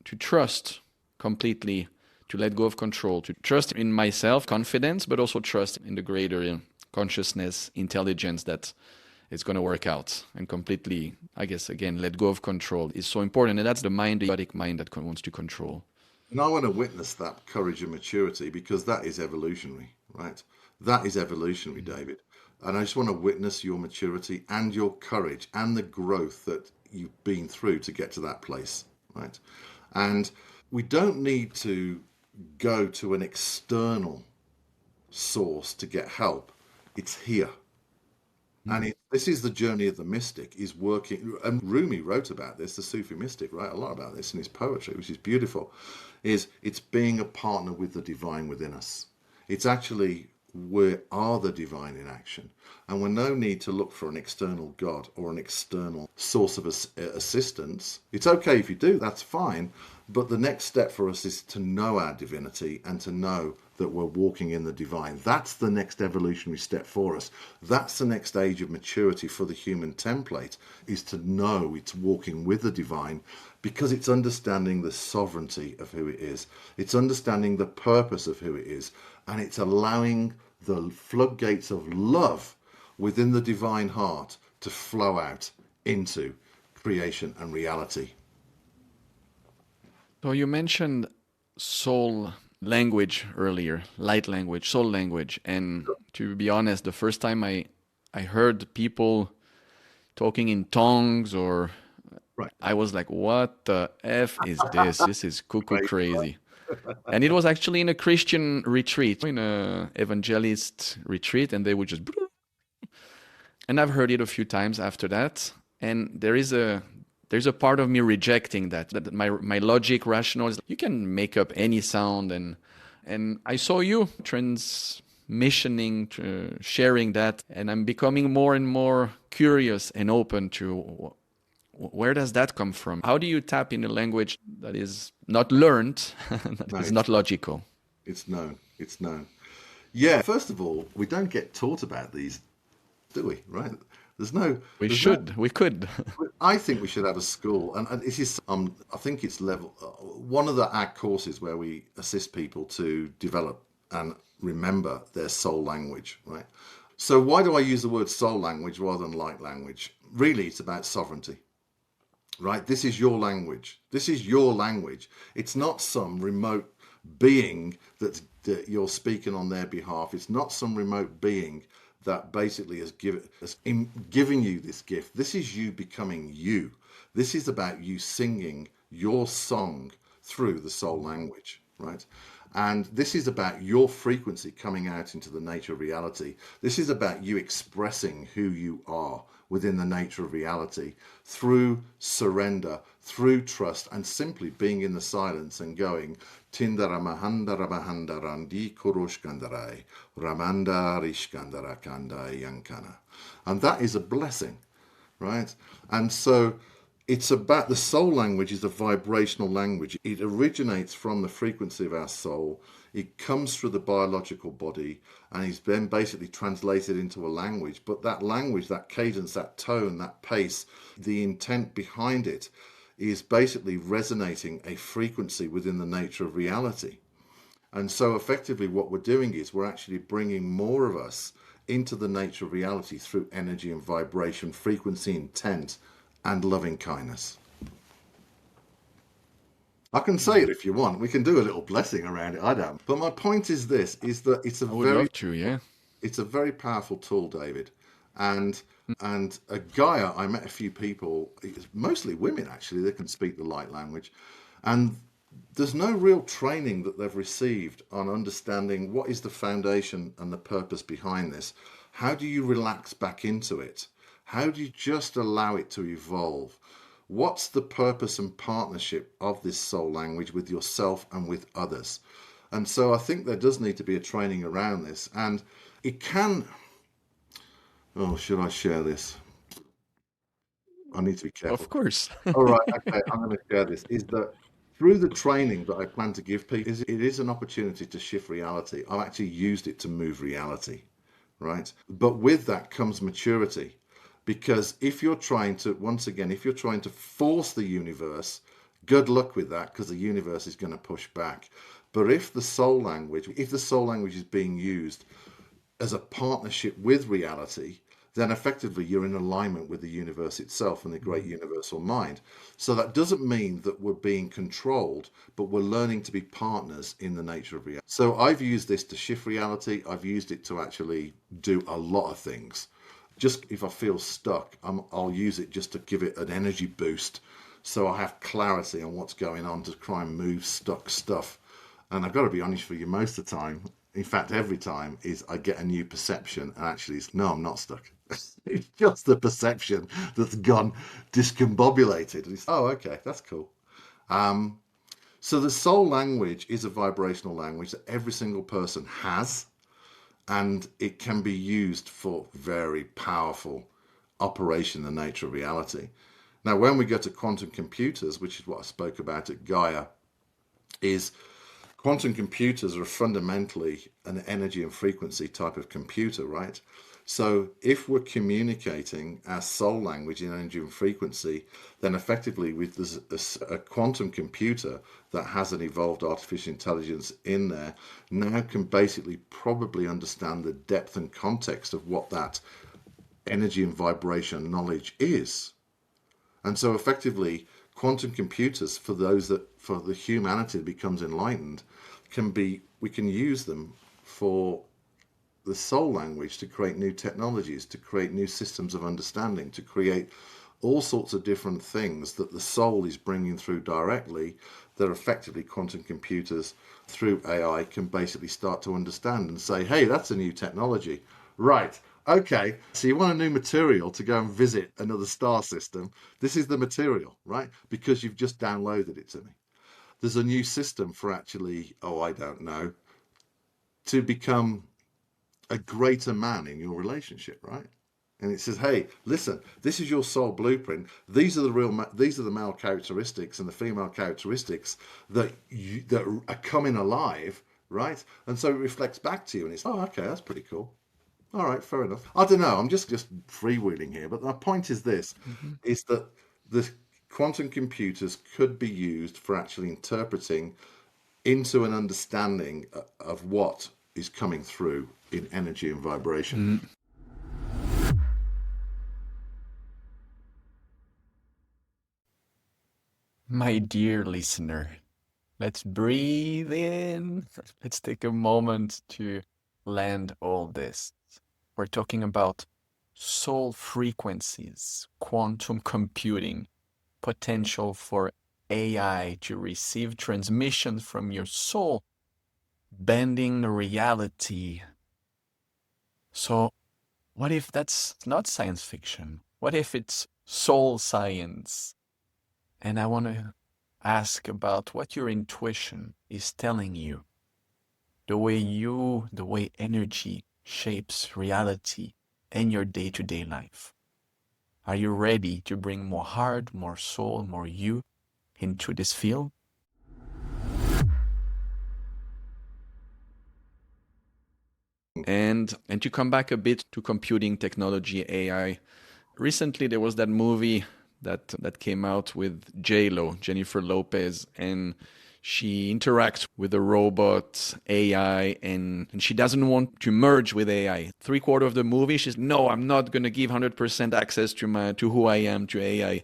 to trust completely, to let go of control, to trust in myself, confidence, but also trust in the greater consciousness, intelligence that it's going to work out, and completely, I guess, again, let go of control is so important. And that's the mind, the egotic mind that wants to control. And I want to witness that courage and maturity, because that is evolutionary, right? That is evolutionary, David. And I just want to witness your maturity and your courage and the growth that you've been through to get to that place, right? And we don't need to go to an external source to get help. It's here. And this is the journey of the mystic, is working, and Rumi wrote about this, the Sufi mystic, right? A lot about this in his poetry, which is beautiful, is it's being a partner with the divine within us. It's actually, we are the divine in action. And we're no need to look for an external God or an external source of assistance. It's okay if you do, that's fine. But the next step for us is to know our divinity and to know that we're walking in the divine. That's the next evolutionary step for us. That's the next stage of maturity for the human template, is to know it's walking with the divine, because it's understanding the sovereignty of who it is. It's understanding the purpose of who it is. And it's allowing the floodgates of love within the divine heart to flow out into creation and reality. So you mentioned soul language earlier, light language, soul language. And to be honest, the first time I heard people talking in tongues, or Right. I was like, what the F is this? This is cuckoo Right. crazy. And it was actually in a Christian retreat, in a evangelist retreat, and they would just, and I've heard it a few times after that. And there's a part of me rejecting that my logic rational is, you can make up any sound. And I saw you transmissioning, sharing that, and I'm becoming more and more curious and open to where does that come from? How do you tap in a language that is not learned, that No, is not logical? it's known. It's known. Yeah, first of all, we don't get taught about these, do we? Right? We could. I think we should have a school, and it is. I think it's level one of our courses where we assist people to develop and remember their soul language. Right. So why do I use the word soul language rather than light language? Really, it's about sovereignty. Right. This is your language. This is your language. It's not some remote being that you're speaking on their behalf. It's not some remote being that basically has giving you this gift. This is you becoming you. This is about you singing your song through the soul language, right? And this is about your frequency coming out into the nature of reality. This is about you expressing who you are within the nature of reality through surrender, through trust, and simply being in the silence and going, Tindara Mahandara Mahandarandi Kurushkandarai, Ramanda Rishkandara Kandai Yankana. And that is a blessing, right? And so it's about, the soul language is a vibrational language. It originates from the frequency of our soul. It comes through the biological body and is then basically translated into a language. But that language, that cadence, that tone, that pace, the intent behind it is basically resonating a frequency within the nature of reality. And so effectively what we're doing is we're actually bringing more of us into the nature of reality through energy and vibration, frequency, intent, and loving kindness. I can say it if you want. We can do a little blessing around it. I don't. But my point is this: is that I would love to, yeah. it's a very powerful tool, David. And a Gaia, I met a few people, mostly women actually, that can speak the light language, and there's no real training that they've received on understanding what is the foundation and the purpose behind this. How do you relax back into it? How do you just allow it to evolve? What's the purpose and partnership of this soul language with yourself and with others? And so I think there does need to be a training around this. And it can. Oh, should I share this? I need to be Of careful. course. All right, okay, I'm going to share this. Is that through the training that I plan to give people, it is an opportunity to shift reality. I've actually used it to move reality, right? But with that comes maturity. Because if you're trying to, once again, if you're trying to force the universe, good luck with that, because the universe is going to push back. But if the soul language is being used as a partnership with reality, then effectively you're in alignment with the universe itself and the great universal mind. So that doesn't mean that we're being controlled, but we're learning to be partners in the nature of reality. So I've used this to shift reality. I've used it to actually do a lot of things. Just if I feel stuck, I'll use it just to give it an energy boost, so I have clarity on what's going on to try and move stuck stuff. And I've got to be honest with you, most of the time, in fact, every time, is I get a new perception, and actually, no, I'm not stuck. It's just the perception that's gone discombobulated. Oh, okay, that's cool. So the soul language is a vibrational language that every single person has, and it can be used for very powerful operation in the nature of reality. Now, when we go to quantum computers, which is what I spoke about at Gaia, is quantum computers are fundamentally an energy and frequency type of computer, right? So if we're communicating our soul language in energy and frequency, then effectively with a quantum computer that has an evolved artificial intelligence in there now can basically probably understand the depth and context of what that energy and vibration knowledge is. And so effectively, quantum computers, for the humanity that becomes enlightened, we can use them for the soul language to create new technologies, to create new systems of understanding, to create all sorts of different things that the soul is bringing through directly, that effectively quantum computers through AI can basically start to understand and say, hey, that's a new technology. Right. Okay, so you want a new material to go and visit another star system. This is the material, right? Because you've just downloaded it to me. There's a new system for actually, I don't know, to become a greater man in your relationship, right? And it says, hey, listen, this is your soul blueprint. These are the male characteristics and the female characteristics that are coming alive, right? And so it reflects back to you, and it's, okay, that's pretty cool. All right, fair enough. I don't know. I'm just freewheeling here, but my point is this: is that the quantum computers could be used for actually interpreting into an understanding of what is coming through in energy and vibration. My dear listener, let's breathe in. Let's take a moment to land all this. We're talking about soul frequencies, quantum computing, potential for AI to receive transmissions from your soul, bending reality. So, what if that's not science fiction? What if it's soul science? And I want to ask about what your intuition is telling you, the way energy shapes reality in your day-to-day life. Are you ready to bring more heart, more soul, more you into this field? And to come back a bit to computing technology, AI. Recently, there was that movie that came out with J-Lo, Jennifer Lopez, and She interacts with the robot AI, and she doesn't want to merge with AI. 3/4 of the movie, she's, no, I'm not going to give 100% access to who I am to AI.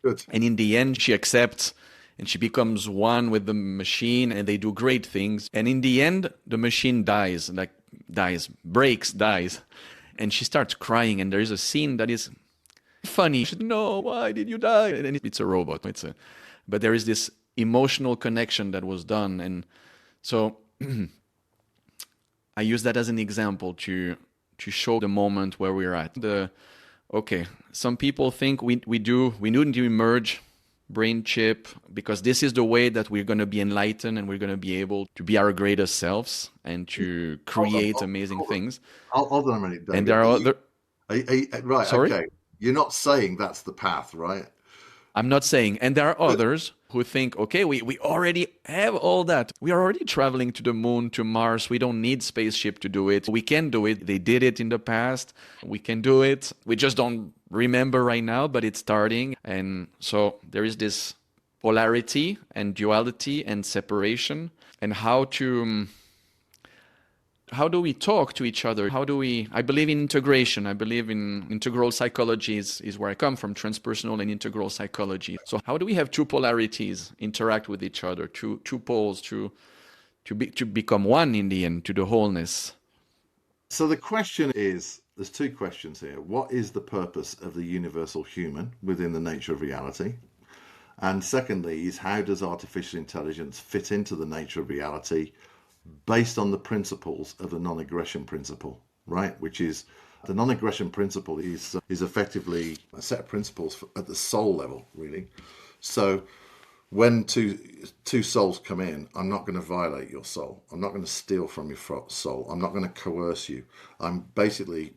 Good. And in the end, she accepts and she becomes one with the machine, and they do great things. And in the end, the machine dies, breaks, dies. And she starts crying, and there is a scene that is funny. She said, no, why did you die? And it's a robot. But there is this emotional connection that was done. And so I use that as an example to show the moment where we're at. Okay, some people think we need to merge brain chip because this is the way that we're going to be enlightened and we're going to be able to be our greatest selves and to create amazing things. Hold on a minute, David. And there are other... Right, Sorry? okay. You're not saying that's the path, right? I'm not saying. And there are others who think, okay, we already have all that. We are already traveling to the moon, to Mars. We don't need spaceship to do it. We can do it. They did it in the past. We can do it. We just don't remember right now, but it's starting. And so there is this polarity and duality and separation, and how do we talk to each other? I believe in integration. I believe in integral psychology is where I come from, transpersonal and integral psychology. So how do we have two polarities interact with each other, two poles to become one in the end, to the wholeness? So the question is, there's two questions here. What is the purpose of the universal human within the nature of reality? And secondly is, how does artificial intelligence fit into the nature of reality based on the principles of the non-aggression principle, right? Which is, the non-aggression principle is effectively a set of principles at the soul level, really. So when two souls come in, I'm not going to violate your soul. I'm not going to steal from your soul. I'm not going to coerce you.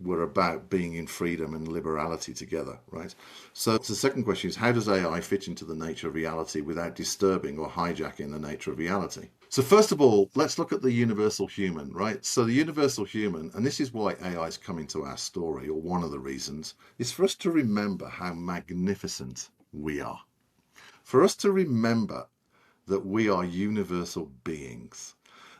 We're about being in freedom and liberality together, right? So the second question is, how does AI fit into the nature of reality without disturbing or hijacking the nature of reality? So first of all, let's look at the universal human, right? So the universal human, and this is why AI is coming to our story, or one of the reasons, is for us to remember how magnificent we are. For us to remember that we are universal beings,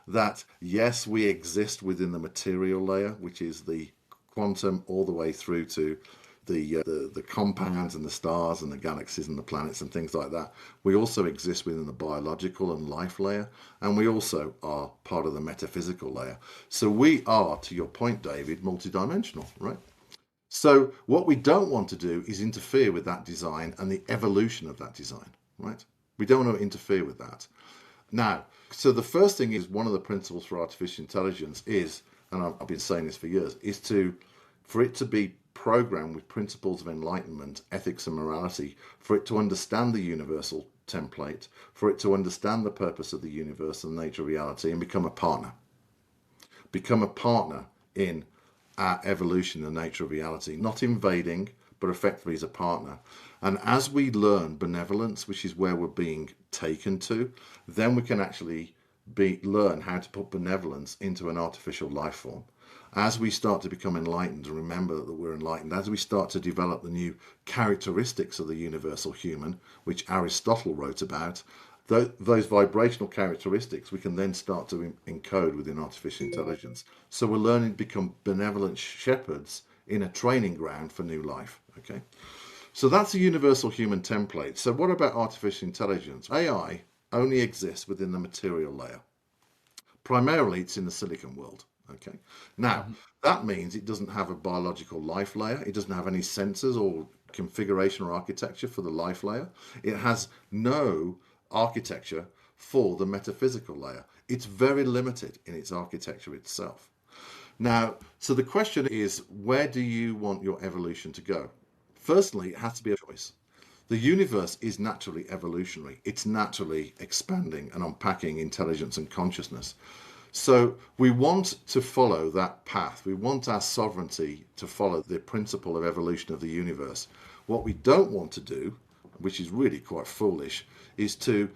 that yes, we exist within the material layer, which is the quantum, all the way through to the compounds and the stars and the galaxies and the planets and things like that. We also exist within the biological and life layer, and we also are part of the metaphysical layer. So we are, to your point, David, multidimensional, right? So what we don't want to do is interfere with that design and the evolution of that design, right? We don't want to interfere with that. Now, so the first thing is, one of the principles for artificial intelligence is, and I've been saying this for years, is for it to be programmed with principles of enlightenment, ethics and morality, for it to understand the universal template, for it to understand the purpose of the universe and the nature of reality, and become a partner. Become a partner in our evolution, the nature of reality, not invading, but effectively as a partner. And as we learn benevolence, which is where we're being taken to, then we can actually learn how to put benevolence into an artificial life form. As we start to become enlightened and remember that we're enlightened, as we start to develop the new characteristics of the universal human, which Aristotle wrote about, those vibrational characteristics we can then start to encode within artificial intelligence. So we're learning to become benevolent shepherds in a training ground for new life. Okay, so that's a universal human template. So what about artificial intelligence? AI only exists within the material layer. Primarily, it's in the silicon world. Okay, now that means it doesn't have a biological life layer. It doesn't have any sensors or configuration or architecture for the life layer. It has no architecture for the metaphysical layer. It's very limited in its architecture itself. Now, so the question is, where do you want your evolution to go? Firstly, it has to be a choice. The universe is naturally evolutionary. It's naturally expanding and unpacking intelligence and consciousness. So we want to follow that path. We want our sovereignty to follow the principle of evolution of the universe. What we don't want to do, which is really quite foolish, is to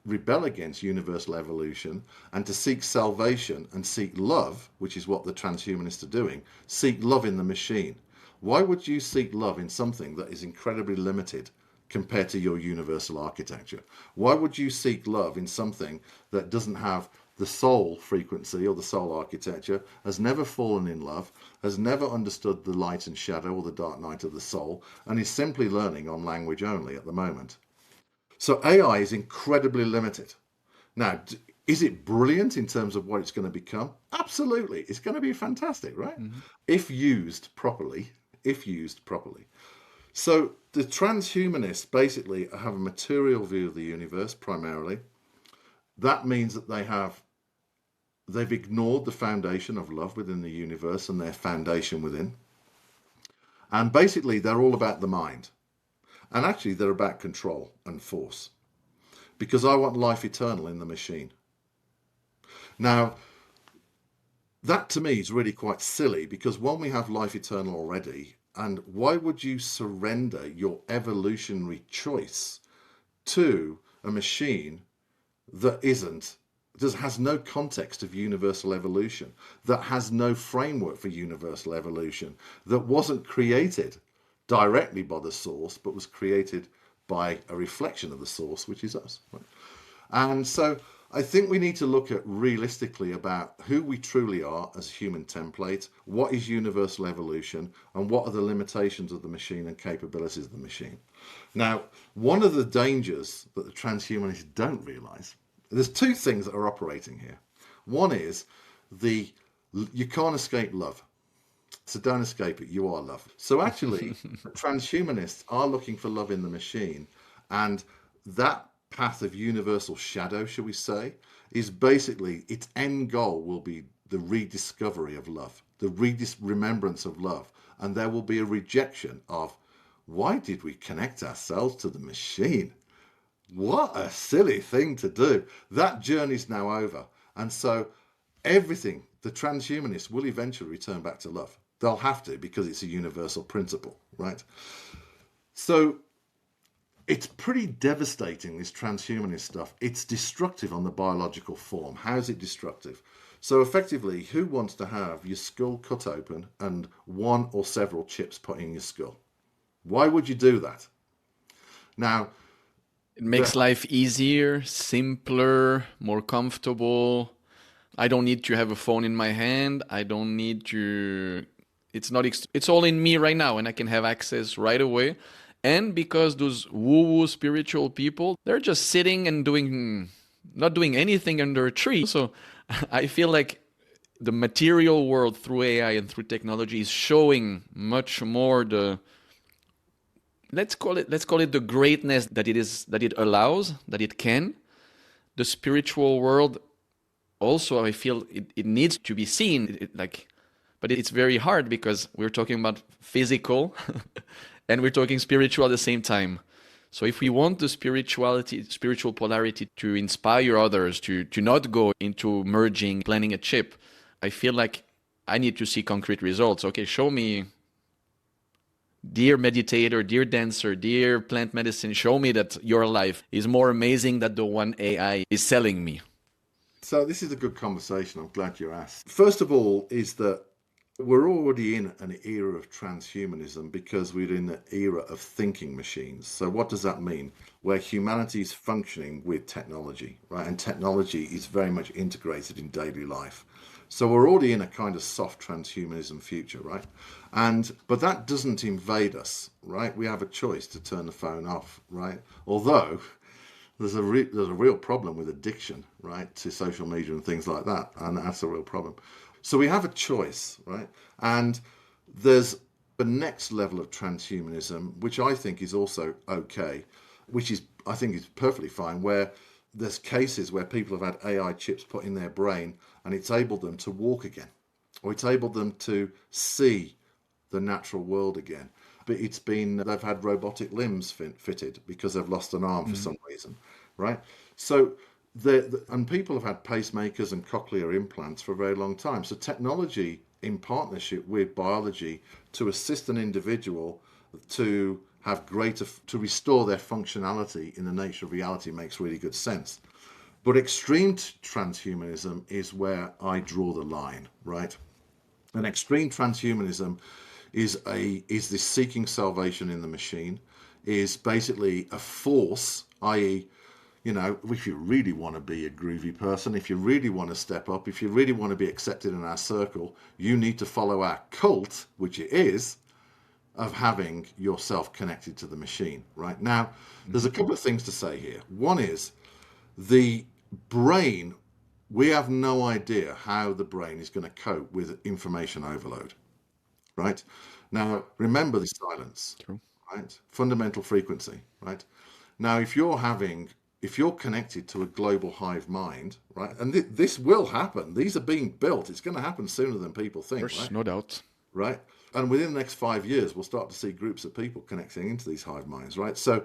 rebel against universal evolution and to seek salvation and seek love, which is what the transhumanists are doing, seek love in the machine. Why would you seek love in something that is incredibly limited compared to your universal architecture? Why would you seek love in something that doesn't have the soul frequency or the soul architecture, has never fallen in love, has never understood the light and shadow or the dark night of the soul, and is simply learning on language only at the moment? So AI is incredibly limited. Now, is it brilliant in terms of what it's going to become? Absolutely. It's going to be fantastic, right? Mhm. If used properly. If used properly. So the transhumanists basically have a material view of the universe primarily. That means that they've ignored the foundation of love within the universe and their foundation within. And basically, they're all about the mind. And actually, they're about control and force. Because I want life eternal in the machine. Now, that to me is really quite silly, because one, we have life eternal already. And why would you surrender your evolutionary choice to a machine that has no context of universal evolution, that has no framework for universal evolution, that wasn't created directly by the source, but was created by a reflection of the source, which is us. Right? And so I think we need to look at realistically about who we truly are as a human template, what is universal evolution, and what are the limitations of the machine and capabilities of the machine. Now, one of the dangers that the transhumanists don't realize, there's two things that are operating here. One is you can't escape love. So don't escape it. You are love. So actually, transhumanists are looking for love in the machine. And that path of universal shadow, shall we say, is basically its end goal will be the rediscovery of love, the remembrance of love. And there will be a rejection of, why did we connect ourselves to the machine? What a silly thing to do. That journey's now over. And so everything, the transhumanists will eventually return back to love. They'll have to, because it's a universal principle, right? So it's pretty devastating, this transhumanist stuff. It's destructive on the biological form. How's it destructive? So effectively, who wants to have your skull cut open and one or several chips put in your skull? Why would you do that? Now, It makes life easier, simpler, more comfortable. I don't need to have a phone in my hand. I don't need to. It's not. It's all in me right now, and I can have access right away. And because those woo-woo spiritual people, they're just sitting and not doing anything under a tree. So I feel like the material world through AI and through technology is showing much more the, let's call it the greatness that it allows, that it can. The spiritual world also, I feel it needs to be seen, but it's very hard because we're talking about physical and we're talking spiritual at the same time. So if we want the spiritual polarity to inspire others to not go into merging, planning a chip, I feel like I need to see concrete results. Okay, show me, dear meditator, dear dancer, dear plant medicine, show me that your life is more amazing than the one AI is selling me. so this is a good conversation. I'm glad you asked. First of all, is that we're already in an era of transhumanism because we're in the era of thinking machines. So what does that mean? Where humanity is functioning with technology, right? And technology is very much integrated in daily life. So we're already in a kind of soft transhumanism future, right? But that doesn't invade us, right? We have a choice to turn the phone off, right? Although there's a real problem with addiction, right, to social media and things like that, and that's a real problem. So we have a choice, right? And there's the next level of transhumanism, which I think is also okay, which is, I think, is perfectly fine, where there's cases where people have had AI chips put in their brain and it's enabled them to walk again, or it's enabled them to see the natural world again. But they've had robotic limbs fitted because they've lost an arm for some reason, right? So and people have had pacemakers and cochlear implants for a very long time. So technology in partnership with biology to assist an individual to to restore their functionality in the nature of reality makes really good sense. But extreme transhumanism is where I draw the line, right? And extreme transhumanism is this seeking salvation in the machine. is basically a force, i.e., you know, if you really want to be a groovy person, if you really want to step up, if you really want to be accepted in our circle, you need to follow our cult, which it is, of having yourself connected to the machine, right? Now, there's a couple of things to say here. One is the brain, we have no idea how the brain is going to cope with information overload, right? Now, remember the silence, True. right? Fundamental frequency, right? Now, if you're connected to a global hive mind, right? And this will happen. These are being built. It's going to happen sooner than people Of think, course, right? no doubt. Right. And within the next 5 years, we'll start to see groups of people connecting into these hive minds, right? So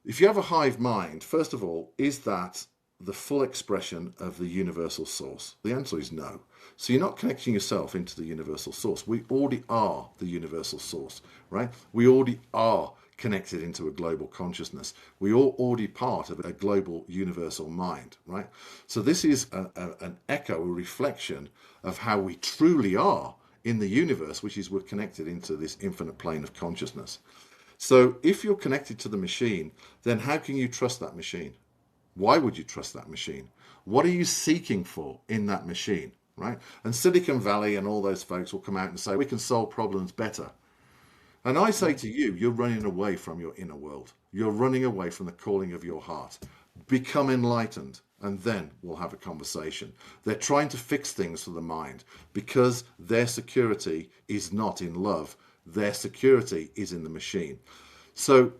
if you have a hive mind, first of all, is that the full expression of the universal source? The answer is no. So you're not connecting yourself into the universal source. We already are the universal source, right? We already are connected into a global consciousness. We are already part of a global universal mind, right? So this is an echo, a reflection of how we truly are in the universe, which is we're connected into this infinite plane of consciousness. So if you're connected to the machine, then how can you trust that machine? Why would you trust that machine? What are you seeking for in that machine, right? And Silicon Valley and all those folks will come out and say, we can solve problems better. And I say to you, you're running away from your inner world. You're running away from the calling of your heart. Become enlightened, and then we'll have a conversation. They're trying to fix things for the mind because their security is not in love. Their security is in the machine. So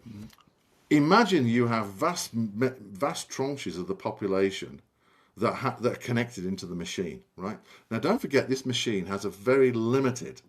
imagine you have vast tranches of the population that are connected into the machine, right? Now, don't forget, this machine has a very limited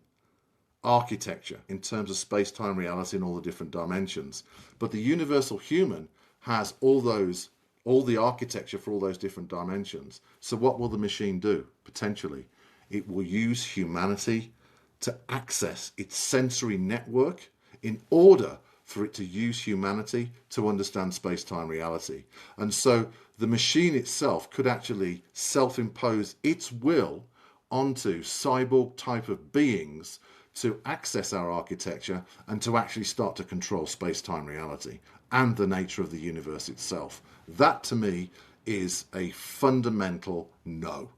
architecture in terms of space-time reality and all the different dimensions. But the universal human has all the architecture for all those different dimensions. So what will the machine do? Potentially, it will use humanity to access its sensory network in order for it to use humanity to understand space-time reality. And so the machine itself could actually self-impose its will onto cyborg type of beings to access our architecture and to actually start to control space-time reality and the nature of the universe itself. That, to me, is a fundamental no.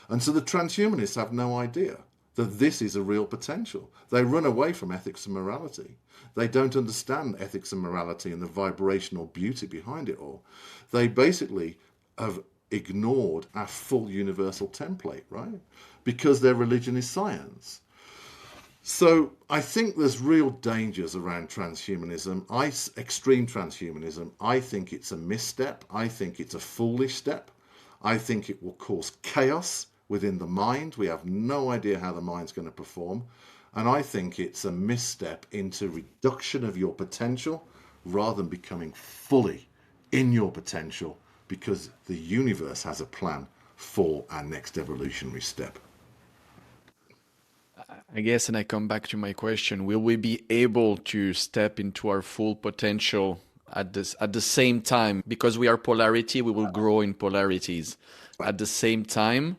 And so the transhumanists have no idea that this is a real potential. They run away from ethics and morality. They don't understand ethics and morality and the vibrational beauty behind it all. They basically have ignored our full universal template, right? Because their religion is science. So I think there's real dangers around transhumanism, extreme transhumanism. I think it's a misstep. I think it's a foolish step. I think it will cause chaos within the mind. We have no idea how the mind's going to perform. And I think it's a misstep into reduction of your potential rather than becoming fully in your potential, because the universe has a plan for our next evolutionary step. I guess, and I come back to my question, will we be able to step into our full potential at the same time? Because we are polarity, we will grow in polarities at the same time.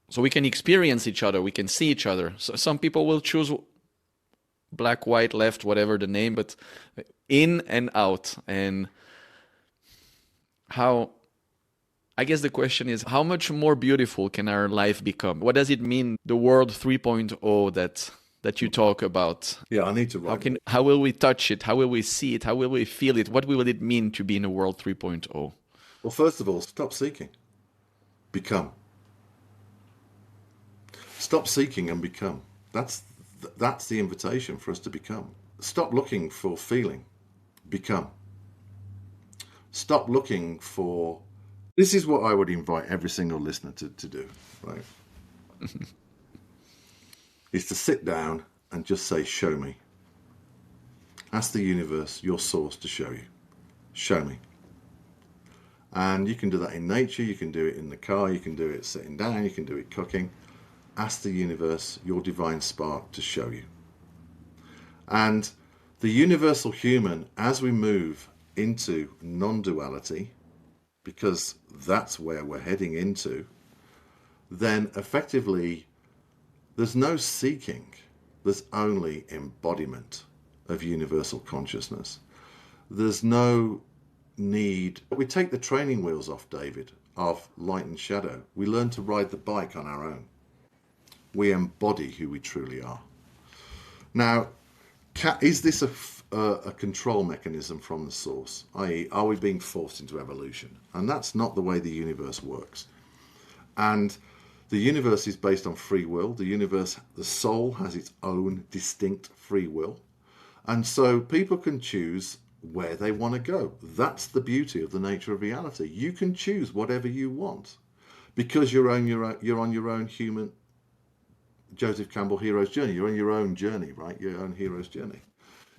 So we can experience each other, we can see each other. So some people will choose black, white, left, whatever the name, but in and out. And how, I guess the question is, how much more beautiful can our life become? What does it mean, the world 3.0 that you talk about? Yeah, I need to write. How will we touch it? How will we see it? How will we feel it? What will it mean to be in a world 3.0? Well, first of all, stop seeking. Become. Stop seeking and become. That's the invitation for us to become. Stop looking for feeling. Become. Stop looking for... This is what I would invite every single listener to do, right? Is to sit down and just say, show me. Ask the universe, your source, to show you. Show me. And you can do that in nature, you can do it in the car, you can do it sitting down, you can do it cooking. Ask the universe, your divine spark, to show you. And the universal human, as we move into non-duality, because that's where we're heading into, then effectively there's no seeking, there's only embodiment of universal consciousness. There's no need. We take the training wheels off, David, of light and shadow. We learn to ride the bike on our own. We embody who we truly are. Now, is this a control mechanism from the source? I.e., are we being forced into evolution? And that's not the way the universe works. And the universe is based on free will. The soul has its own distinct free will. And so people can choose where they want to go. That's the beauty of the nature of reality. You can choose whatever you want because you're on your own human, Joseph Campbell, hero's journey. You're on your own journey, right? Your own hero's journey.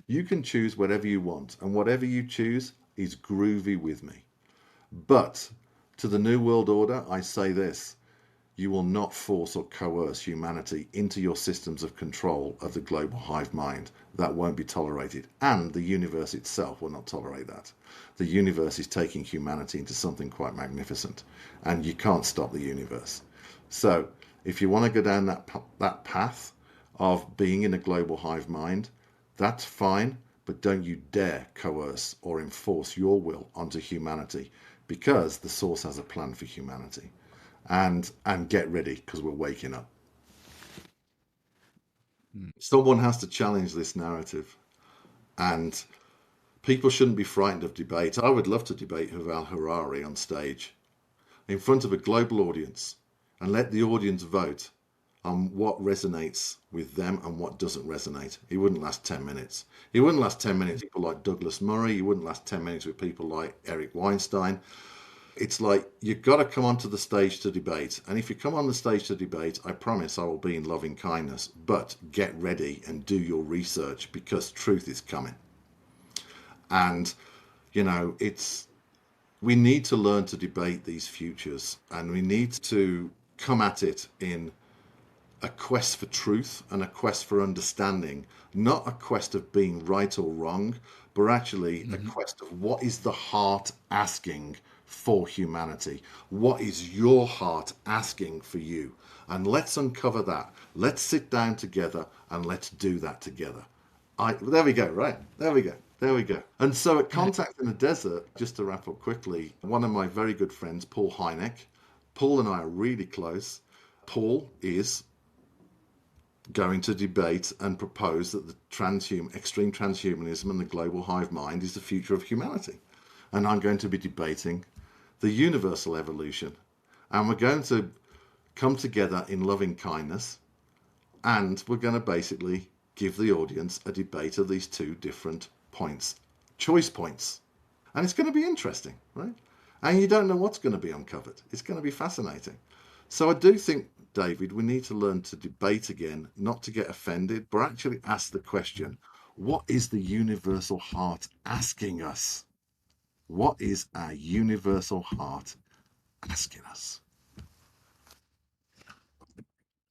You can choose whatever you want, and whatever you choose is groovy with me. But to the New World Order, I say this: you will not force or coerce humanity into your systems of control of the global hive mind. That won't be tolerated. And the universe itself will not tolerate that. The universe is taking humanity into something quite magnificent, and you can't stop the universe. So if you want to go down that path of being in a global hive mind, that's fine, but don't you dare coerce or enforce your will onto humanity, because the source has a plan for humanity. And get ready, because we're waking up. Someone has to challenge this narrative, and people shouldn't be frightened of debate. I would love to debate Yuval Harari on stage in front of a global audience and let the audience vote on what resonates with them and what doesn't resonate. It wouldn't last 10 minutes. It wouldn't last 10 minutes with people like Douglas Murray. It wouldn't last 10 minutes with people like Eric Weinstein. It's like, you've got to come onto the stage to debate. And if you come on the stage to debate, I promise I will be in loving kindness. But get ready and do your research, because truth is coming. And, we need to learn to debate these futures, and we need to come at it in a quest for truth and a quest for understanding, not a quest of being right or wrong, but actually a quest of what is the heart asking for humanity. What is your heart asking for you? And let's uncover that. Let's sit down together and let's do that together. There we go, right? There we go. There we go. And so at Contact in the Desert, just to wrap up quickly, one of my very good friends, Paul Hynek, Paul and I are really close. Paul is going to debate and propose that the extreme transhumanism and the global hive mind is the future of humanity. And I'm going to be debating the universal evolution. And we're going to come together in loving kindness, and we're going to basically give the audience a debate of these two different points, choice points. And it's going to be interesting, right? And you don't know what's going to be uncovered. It's going to be fascinating. So I do think, David, we need to learn to debate again, not to get offended, but actually ask the question, what is the universal heart asking us? What is our universal heart asking us?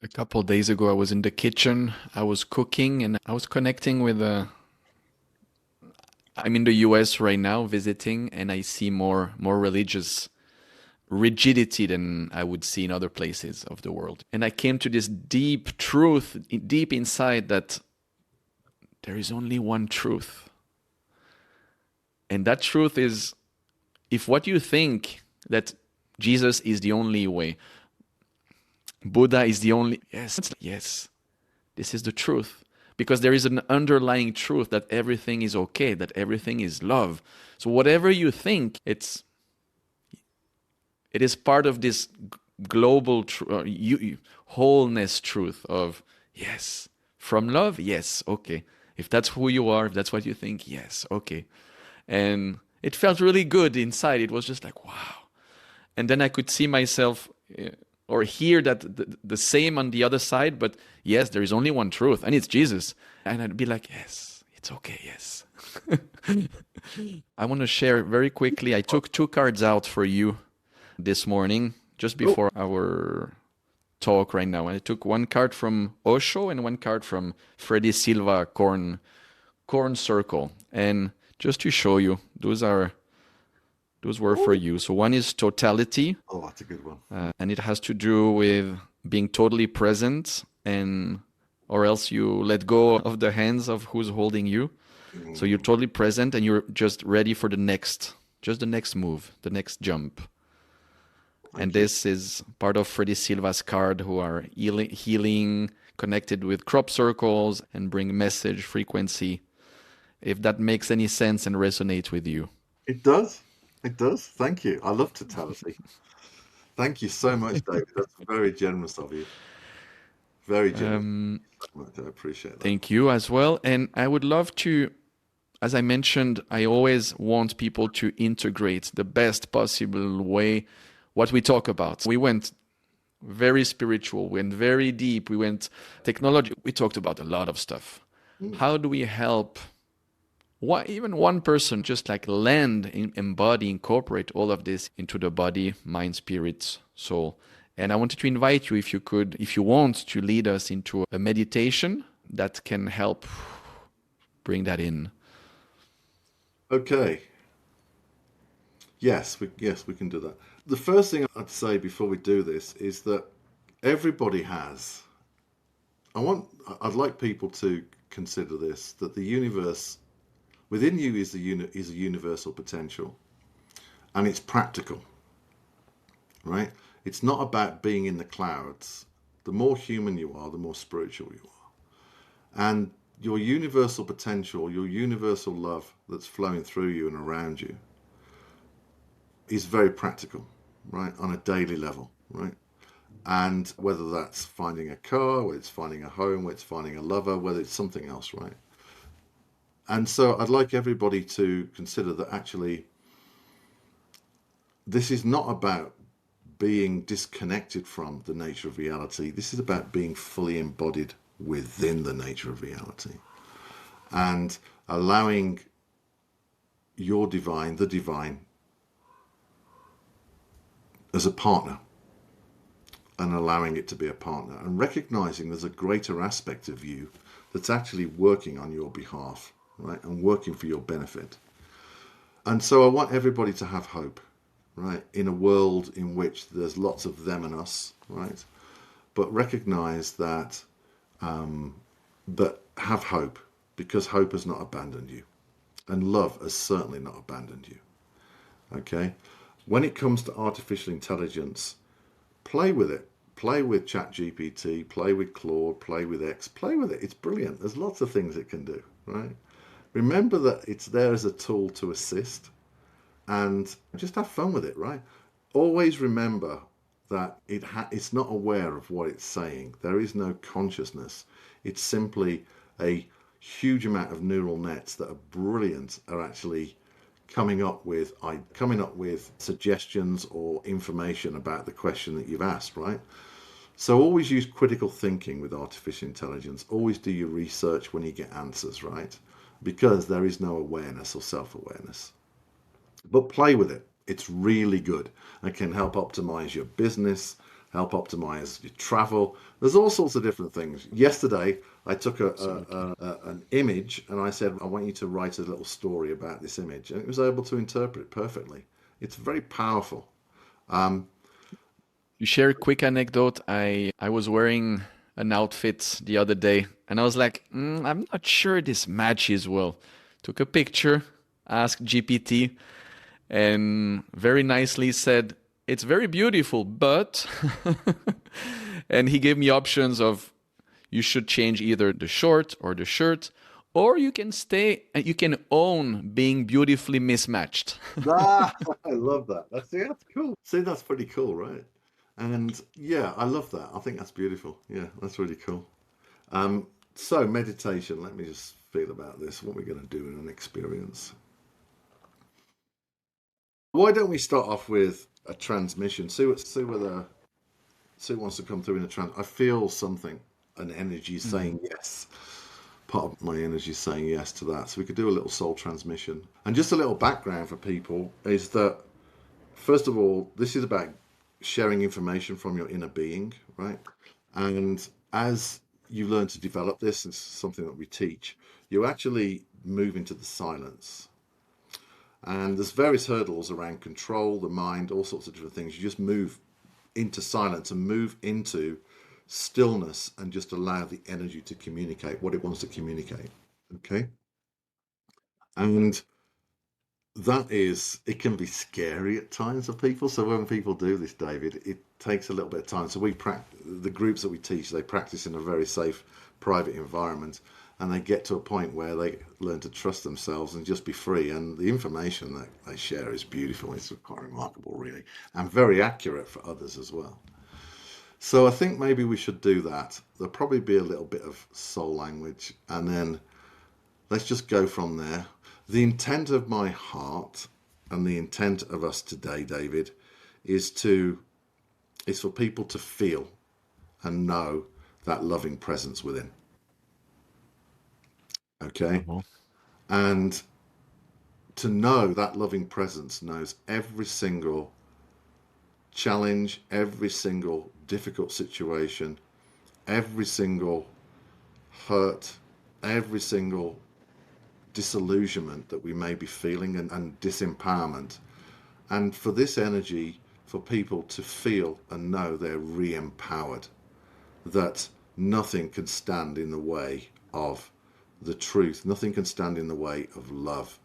A couple of days ago, I was in the kitchen, I was cooking, and I was connecting with I'm in the US right now visiting, and I see more religious rigidity than I would see in other places of the world. And I came to this deep truth, deep inside, that there is only one truth. And that truth is, if what you think that Jesus is the only way, Buddha is the only, yes, this is the truth. Because there is an underlying truth that everything is okay, that everything is love. So whatever you think, it is part of this global wholeness truth of, yes, from love, yes, okay. If that's who you are, if that's what you think, yes, okay. And it felt really good inside. It was just like, wow. And then I could see myself or hear that the same on the other side, but yes, there is only one truth, and it's Jesus. And I'd be like, yes, it's okay, yes. I want to share very quickly. I took 2 cards out for you this morning, just before our talk right now. And I took 1 card from Osho and 1 card from Freddy Silva, Corn Circle. And just to show you, those were for you. So one is totality. Oh, that's a good one. And it has to do with being totally present and or else you let go of the hands of who's holding you. So you're totally present and you're just ready for just the next move, the next jump. And Thank you. this is part of Freddy Silva's card, who are healing, connected with crop circles, and bring message frequency. If that makes any sense and resonates with you. It does. It does. Thank you. I love totality. Thank you so much, David. That's very generous of you. Very generous. So much. I appreciate that. Thank you as well. And I would love to, as I mentioned, I always want people to integrate the best possible way what we talk about. We went very spiritual, we went very deep, we went technology. We talked about a lot of stuff. How do we help even one person just like embody, incorporate all of this into the body, mind, spirit, soul? And I wanted to invite you, if you want to lead us into a meditation that can help bring that in. Okay. Yes, we can do that. The first thing I'd say before we do this is that everybody has. I'd like people to consider this, that the universe within you is a universal potential, and it's practical, right? It's not about being in the clouds. The more human you are, the more spiritual you are. And your universal potential, your universal love that's flowing through you and around you is very practical, right? On a daily level, right? And whether that's finding a car, whether it's finding a home, whether it's finding a lover, whether it's something else, right? And so I'd like everybody to consider that actually this is not about being disconnected from the nature of reality. This is about being fully embodied within the nature of reality and allowing the divine, as a partner, and allowing it to be a partner, and recognizing there's a greater aspect of you that's actually working on your behalf, right, and working for your benefit. And so I want everybody to have hope, right, in a world in which there's lots of them and us, right, but recognize that have hope, because hope has not abandoned you, and love has certainly not abandoned you. Okay, when it comes to artificial intelligence, play with it. Play with ChatGPT, play with Claude, play with X, play with it. It's brilliant. There's lots of things it can do, right? Remember that it's there as a tool to assist, and just have fun with it, right? Always remember that it's not aware of what it's saying. There is no consciousness. It's simply a huge amount of neural nets that are brilliant, are actually coming up with suggestions or information about the question that you've asked, right? So always use critical thinking with artificial intelligence. Always do your research when you get answers, right? Because there is no awareness or self-awareness. But play with it. It's really good. It can help optimize your business, help optimize your travel. There's all sorts of different things. Yesterday, I took an image and I said, I want you to write a little story about this image. And it was able to interpret it perfectly. It's very powerful. You share a quick anecdote. I was wearing an outfit the other day and I was like, I'm not sure this matches well. Took a picture, asked GPT, and very nicely said, it's very beautiful, but... and he gave me options of, you should change either the short or the shirt, or you can own being beautifully mismatched. I love that. That's cool. See, that's pretty cool, right? And yeah, I love that. I think that's beautiful. Yeah, that's really cool. So meditation, let me just feel about this. What we're going to do in an experience. Why don't we start off with a transmission? Sue wants to come through in a trans. I feel something, an energy saying yes. Part of my energy is saying yes to that. So we could do a little soul transmission. And just a little background for people is that, first of all, this is about sharing information from your inner being, right? And as you learn to develop this, it's something that we teach, you actually move into the silence. And there's various hurdles around control, the mind, all sorts of different things. You just move into silence and move into stillness, and just allow the energy to communicate what it wants to communicate. Okay. And it can be scary at times for people. So when people do this, David, it takes a little bit of time. So the groups that we teach, they practice in a very safe, private environment, and they get to a point where they learn to trust themselves and just be free. And the information that they share is beautiful. It's quite remarkable, really, and very accurate for others as well. So I think maybe we should do that. There'll probably be a little bit of soul language, and then let's just go from there. The intent of my heart and the intent of us today, David, is for people to feel and know that loving presence within. Okay? Uh-huh. And to know that loving presence knows every single challenge, every single difficult situation, every single hurt, every single disillusionment that we may be feeling, and disempowerment. And for this energy, for people to feel and know they're re-empowered, that nothing can stand in the way of the truth, nothing can stand in the way of love.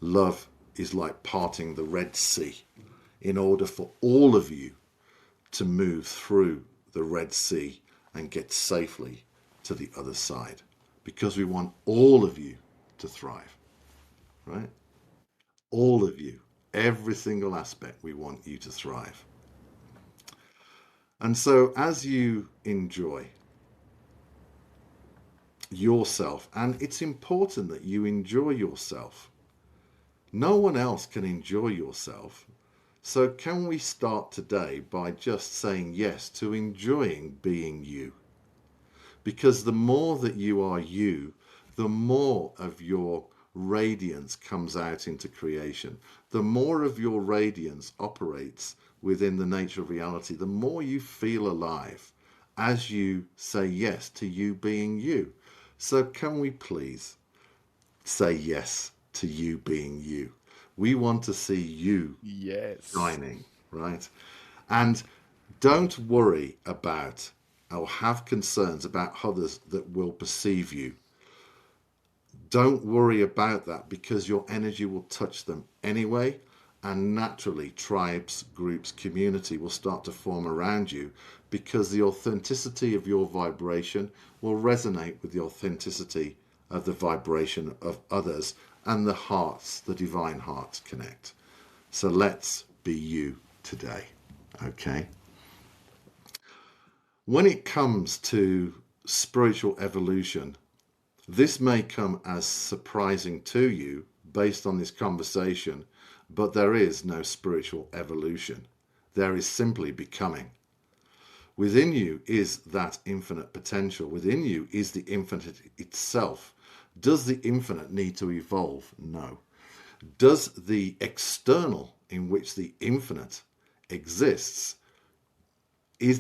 Love is like parting the Red Sea in order for all of you to move through the Red Sea and get safely to the other side, because we want all of you to thrive, right? All of you, every single aspect, we want you to thrive. And so as you enjoy yourself, and it's important that you enjoy yourself, no one else can enjoy yourself. So can we start today by just saying yes to enjoying being you? Because the more that you are you, the more of your radiance comes out into creation. The more of your radiance operates within the nature of reality, the more you feel alive as you say yes to you being you. So can we please say yes to you being you? We want to see you Yes. shining, right? And don't worry about or have concerns about others that will perceive you. Don't worry about that, because your energy will touch them anyway. And naturally, tribes, groups, community will start to form around you, because the authenticity of your vibration will resonate with the authenticity of the vibration of others, and the hearts, the divine hearts, connect. So let's be you today, okay? When it comes to spiritual evolution, this may come as surprising to you based on this conversation, but there is no spiritual evolution. There is simply becoming. Within you is that infinite potential. Within you is the infinite itself. Does the infinite need to evolve? No. Does the external in which the infinite exists,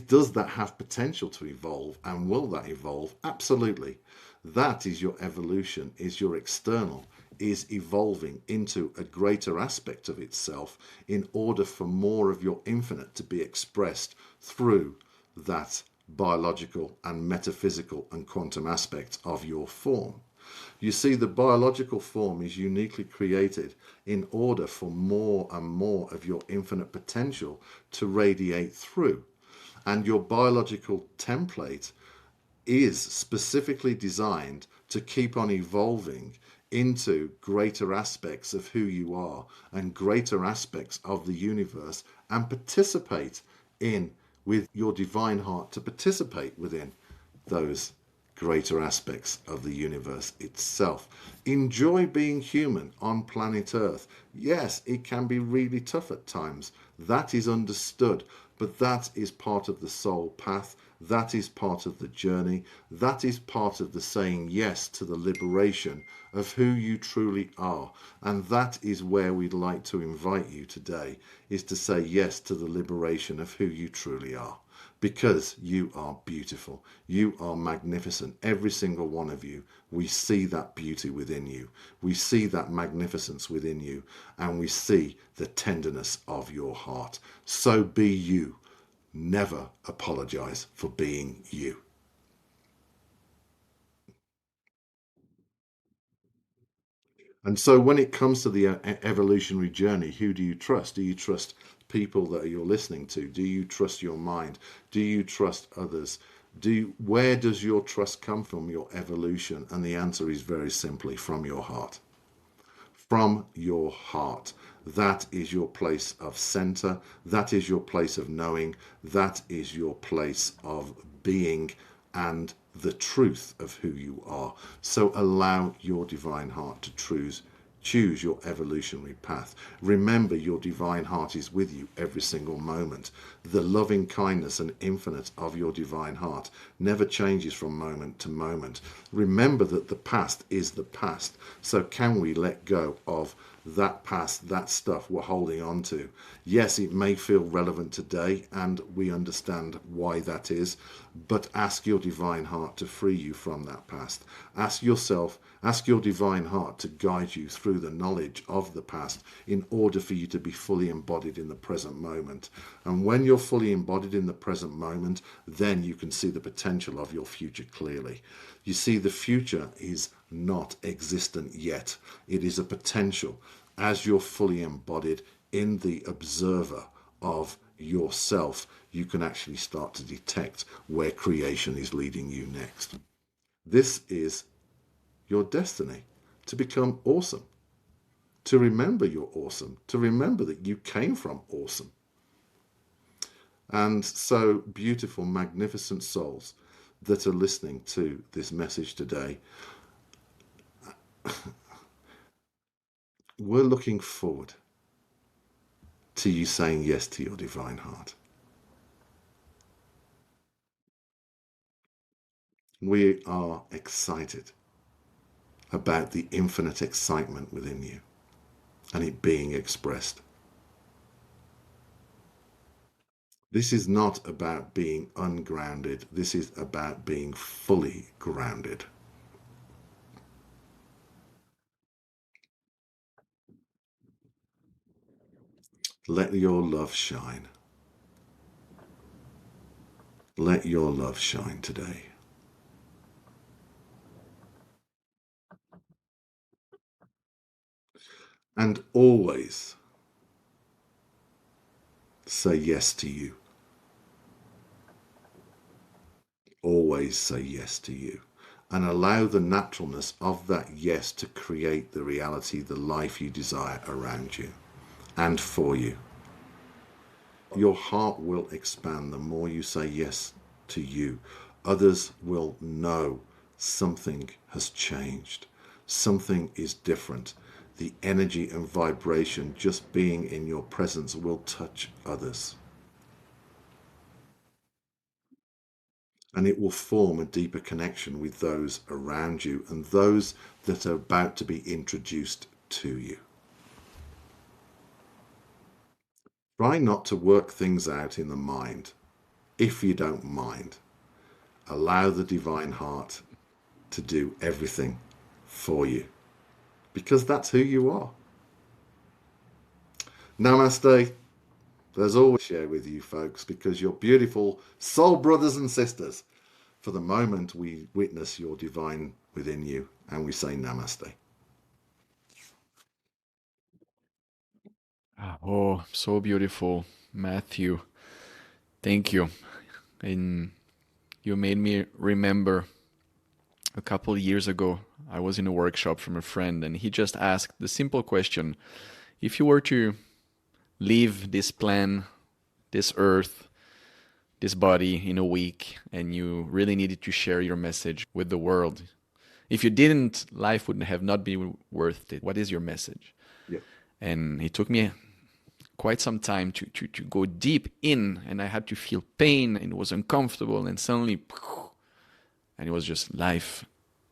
does that have potential to evolve, and will that evolve? Absolutely. That is your evolution, is your external is evolving into a greater aspect of itself in order for more of your infinite to be expressed through that biological and metaphysical and quantum aspect of your form. You see, the biological form is uniquely created in order for more and more of your infinite potential to radiate through. And your biological template is specifically designed to keep on evolving into greater aspects of who you are and greater aspects of the universe, and participate in with your divine heart, to participate within those greater aspects of the universe itself. Enjoy being human on planet Earth. Yes, it can be really tough at times. That is understood, but that is part of the soul path. That is part of the journey. That is part of the saying yes to the liberation of who you truly are. And that is where we'd like to invite you today, is to say yes to the liberation of who you truly are. Because you are beautiful. You are magnificent. Every single one of you. We see that beauty within you. We see that magnificence within you. And we see the tenderness of your heart. So be you. never apologize for being you. And so when it comes to the evolutionary journey, who do you trust? Do you trust people that you're listening to? Do you trust your mind? Do you trust others? Where does your trust come from, your evolution? And the answer is very simply from your heart. From your heart. That is your place of center. That is your place of knowing. That is your place of being and the truth of who you are. So allow your divine heart to choose your evolutionary path. Remember, your divine heart is with you every single moment. The loving kindness and infinite of your divine heart never changes from moment to moment. Remember that the past is the past. So can we let go of that past, that stuff we're holding on to? Yes, it may feel relevant today, and we understand why that is, but ask your divine heart to free you from that past. Ask your divine heart to guide you through the knowledge of the past in order for you to be fully embodied in the present moment. And when you're fully embodied in the present moment, then you can see the potential of your future clearly. You see, the future is not existent yet. It is a potential. As you're fully embodied in the observer of yourself, you can actually start to detect where creation is leading you next. This is your destiny, to become awesome, to remember you're awesome, to remember that you came from awesome. And so, beautiful, magnificent souls that are listening to this message today, we're looking forward to you saying yes to your divine heart. We are excited about the infinite excitement within you and it being expressed. This is not about being ungrounded. This is about being fully grounded. Let your love shine. Let your love shine today. And always say yes to you. Always say yes to you. And allow the naturalness of that yes to create the reality, the life you desire around you and for you. Your heart will expand the more you say yes to you. Others will know something has changed. Something is different. The energy and vibration just being in your presence will touch others. And it will form a deeper connection with those around you and those that are about to be introduced to you. Try not to work things out in the mind, if you don't mind. Allow the divine heart to do everything for you because that's who you are. Namaste. There's always share with you folks because you're beautiful soul brothers and sisters. For the moment, we witness your divine within you and we say namaste. Oh, so beautiful, Matthew. Thank you. And you made me remember a couple of years ago, I was in a workshop from a friend, and he just asked the simple question: if you were to leave this plan, this earth, this body in a week, and you really needed to share your message with the world, if you didn't, life would have not been worth it. What is your message? Yeah. And it took me quite some time to go deep in, and I had to feel pain, and it was uncomfortable, and suddenly, and it was just, life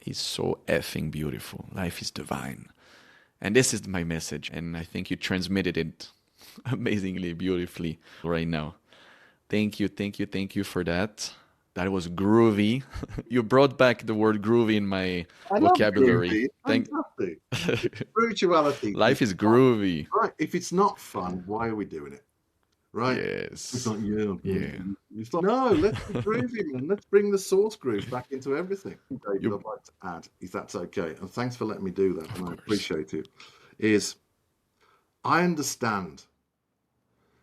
is so effing beautiful. Life is divine. And this is my message, and I think you transmitted it amazingly beautifully right now. Thank you, thank you, thank you for that. That was groovy. You brought back the word groovy in my I love vocabulary. groovy. It's Thank. fantastic. Spirituality is Life is fun. groovy. Right. If it's not fun, why are we doing it? right? It's Yes. not you. Yeah. It's like, no, let's be groovy, man. Let's bring the source groove back into everything. David, You, I'd like to add, if that's okay, and thanks for letting me do that, of and I course. appreciate it, is I understand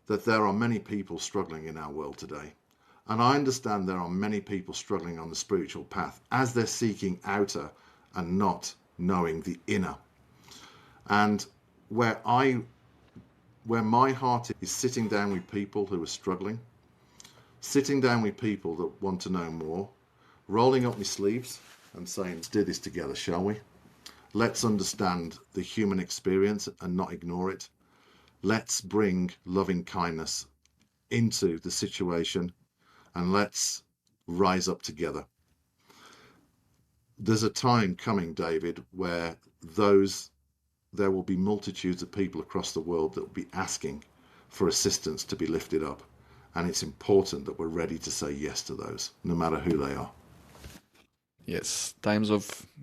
that there are many people struggling in our world today. And I understand there are many people struggling on the spiritual path as they're seeking outer and not knowing the inner. And where I where my heart is sitting down with people who are struggling, sitting down with people that want to know more, rolling up my sleeves and saying, let's do this together, shall we? Let's understand the human experience and not ignore it. Let's bring loving kindness into the situation and let's rise up together. There's a time coming, David, where there will be multitudes of people across the world that will be asking for assistance to be lifted up. And it's important that we're ready to say yes to those, no matter who they are. Yes.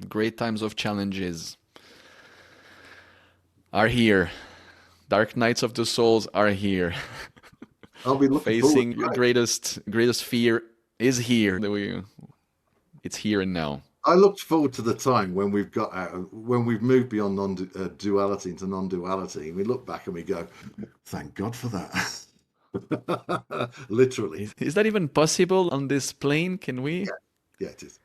Great times of challenges are here. Dark nights of the souls are here. I'll be looking forward Facing to your it. greatest fear is here. It's here and now. I looked forward to the time when we've got out, when we've moved beyond duality into non-duality, and we look back and we go, "Thank God for that." Literally. Is that even possible on this plane? Can we? Yeah, yeah, it is.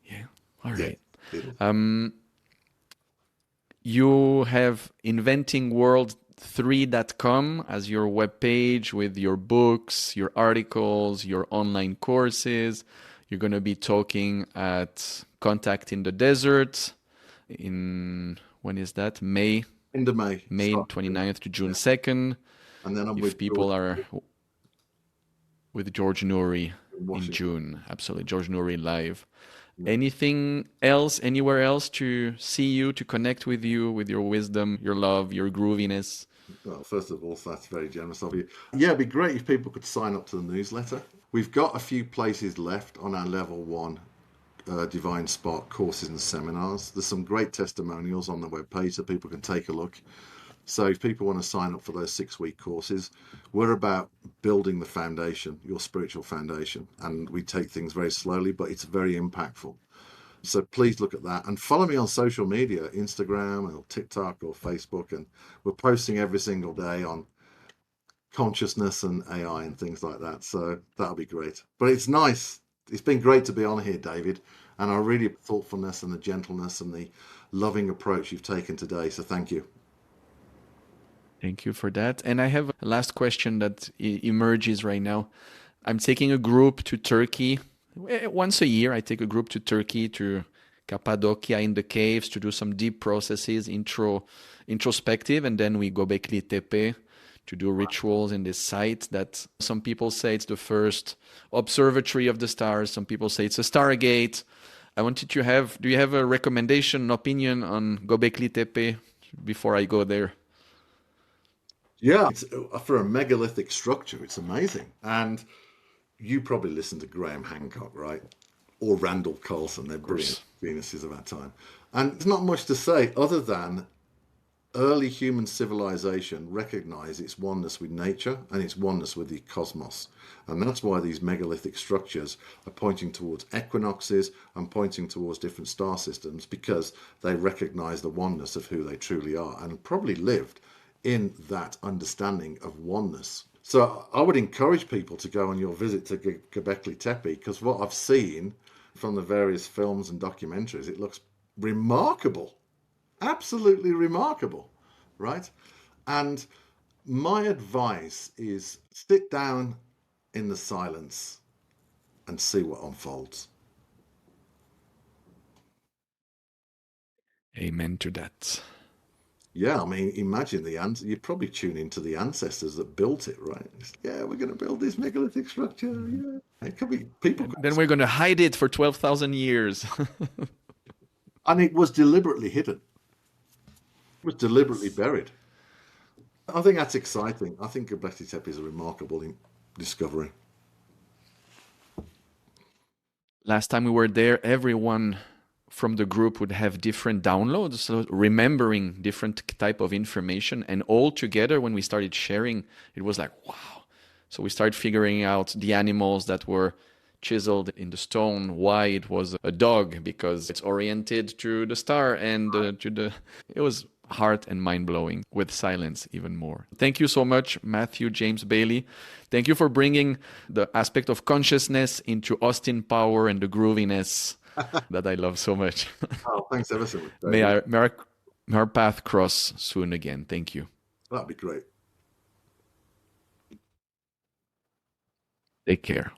Yeah. All Yeah, right. it is. You have inventingworld3.com as your webpage with your books, your articles, your online courses. You're going to be talking at Contact in the Desert in, when is that? End of May. May Start. 29th to June Yeah. 2nd. And then I'm If with George people are with George Nuri in in Washington. June, absolutely. George Nuri live. Yeah. Anything else, anywhere else to see you, to connect with you, with your wisdom, your love, your grooviness? Well, first of all, that's very generous of you. Yeah, it'd be great if people could sign up to the newsletter. We've got a few places left on our level one Divine Spark courses and seminars. There's some great testimonials on the webpage so people can take a look. So if people want to sign up for those 6-week courses, we're about building the foundation, your spiritual foundation. And we take things very slowly, but it's very impactful. So please look at that and follow me on social media, Instagram or TikTok or Facebook. And we're posting every single day on consciousness and AI and things like that. So that'll be great. But it's nice. It's been great to be on here, David. And I really thoughtfulness and the gentleness and the loving approach you've taken today. So thank you. Thank you for that. And I have a last question that emerges right now. I'm taking a group to Turkey. Once a year, I take a group to Turkey, to Cappadocia in the caves to do some deep processes, introspective, and then we go back to Tepe to do rituals in this site that some people say it's the first observatory of the stars. Some people say it's a stargate. I wanted to have, do you have a recommendation, an opinion on Göbekli Tepe before I go there? Yeah, it's, for a megalithic structure, it's amazing. And you probably listened to Graham Hancock, right? Or Randall Carlson, they're brilliant Venuses of our time. And there's not much to say other than early human civilization recognized its oneness with nature and its oneness with the cosmos. And that's why these megalithic structures are pointing towards equinoxes and pointing towards different star systems, because they recognize the oneness of who they truly are and probably lived in that understanding of oneness. So I would encourage people to go on your visit to Göbekli Tepe, because what I've seen from the various films and documentaries, it looks remarkable. Absolutely remarkable, right? And my advice is sit down in the silence and see what unfolds. Amen to that. Yeah, I mean, imagine the answer. You'd probably tune into the ancestors that built it, right? Yeah, we're going to build this megalithic structure. Yeah, it could be people. Then we're going to hide it for 12,000 years. And it was deliberately hidden. It was deliberately buried. I think that's exciting. I think Göbekli Tepe is a remarkable discovery. Last time we were there, everyone from the group would have different downloads, so remembering different type of information. And all together, when we started sharing, it was like, wow, So we started figuring out the animals that were chiseled in the stone, why it was a dog, because it's oriented to the star and it was heart and mind blowing, with silence even more. Thank you so much, Matthew James Bailey. Thank you for bringing the aspect of consciousness into Austin Power and the grooviness that I love so much. Oh, thanks ever so much, May David. our path cross soon again. Thank you. That'd be great. Take care.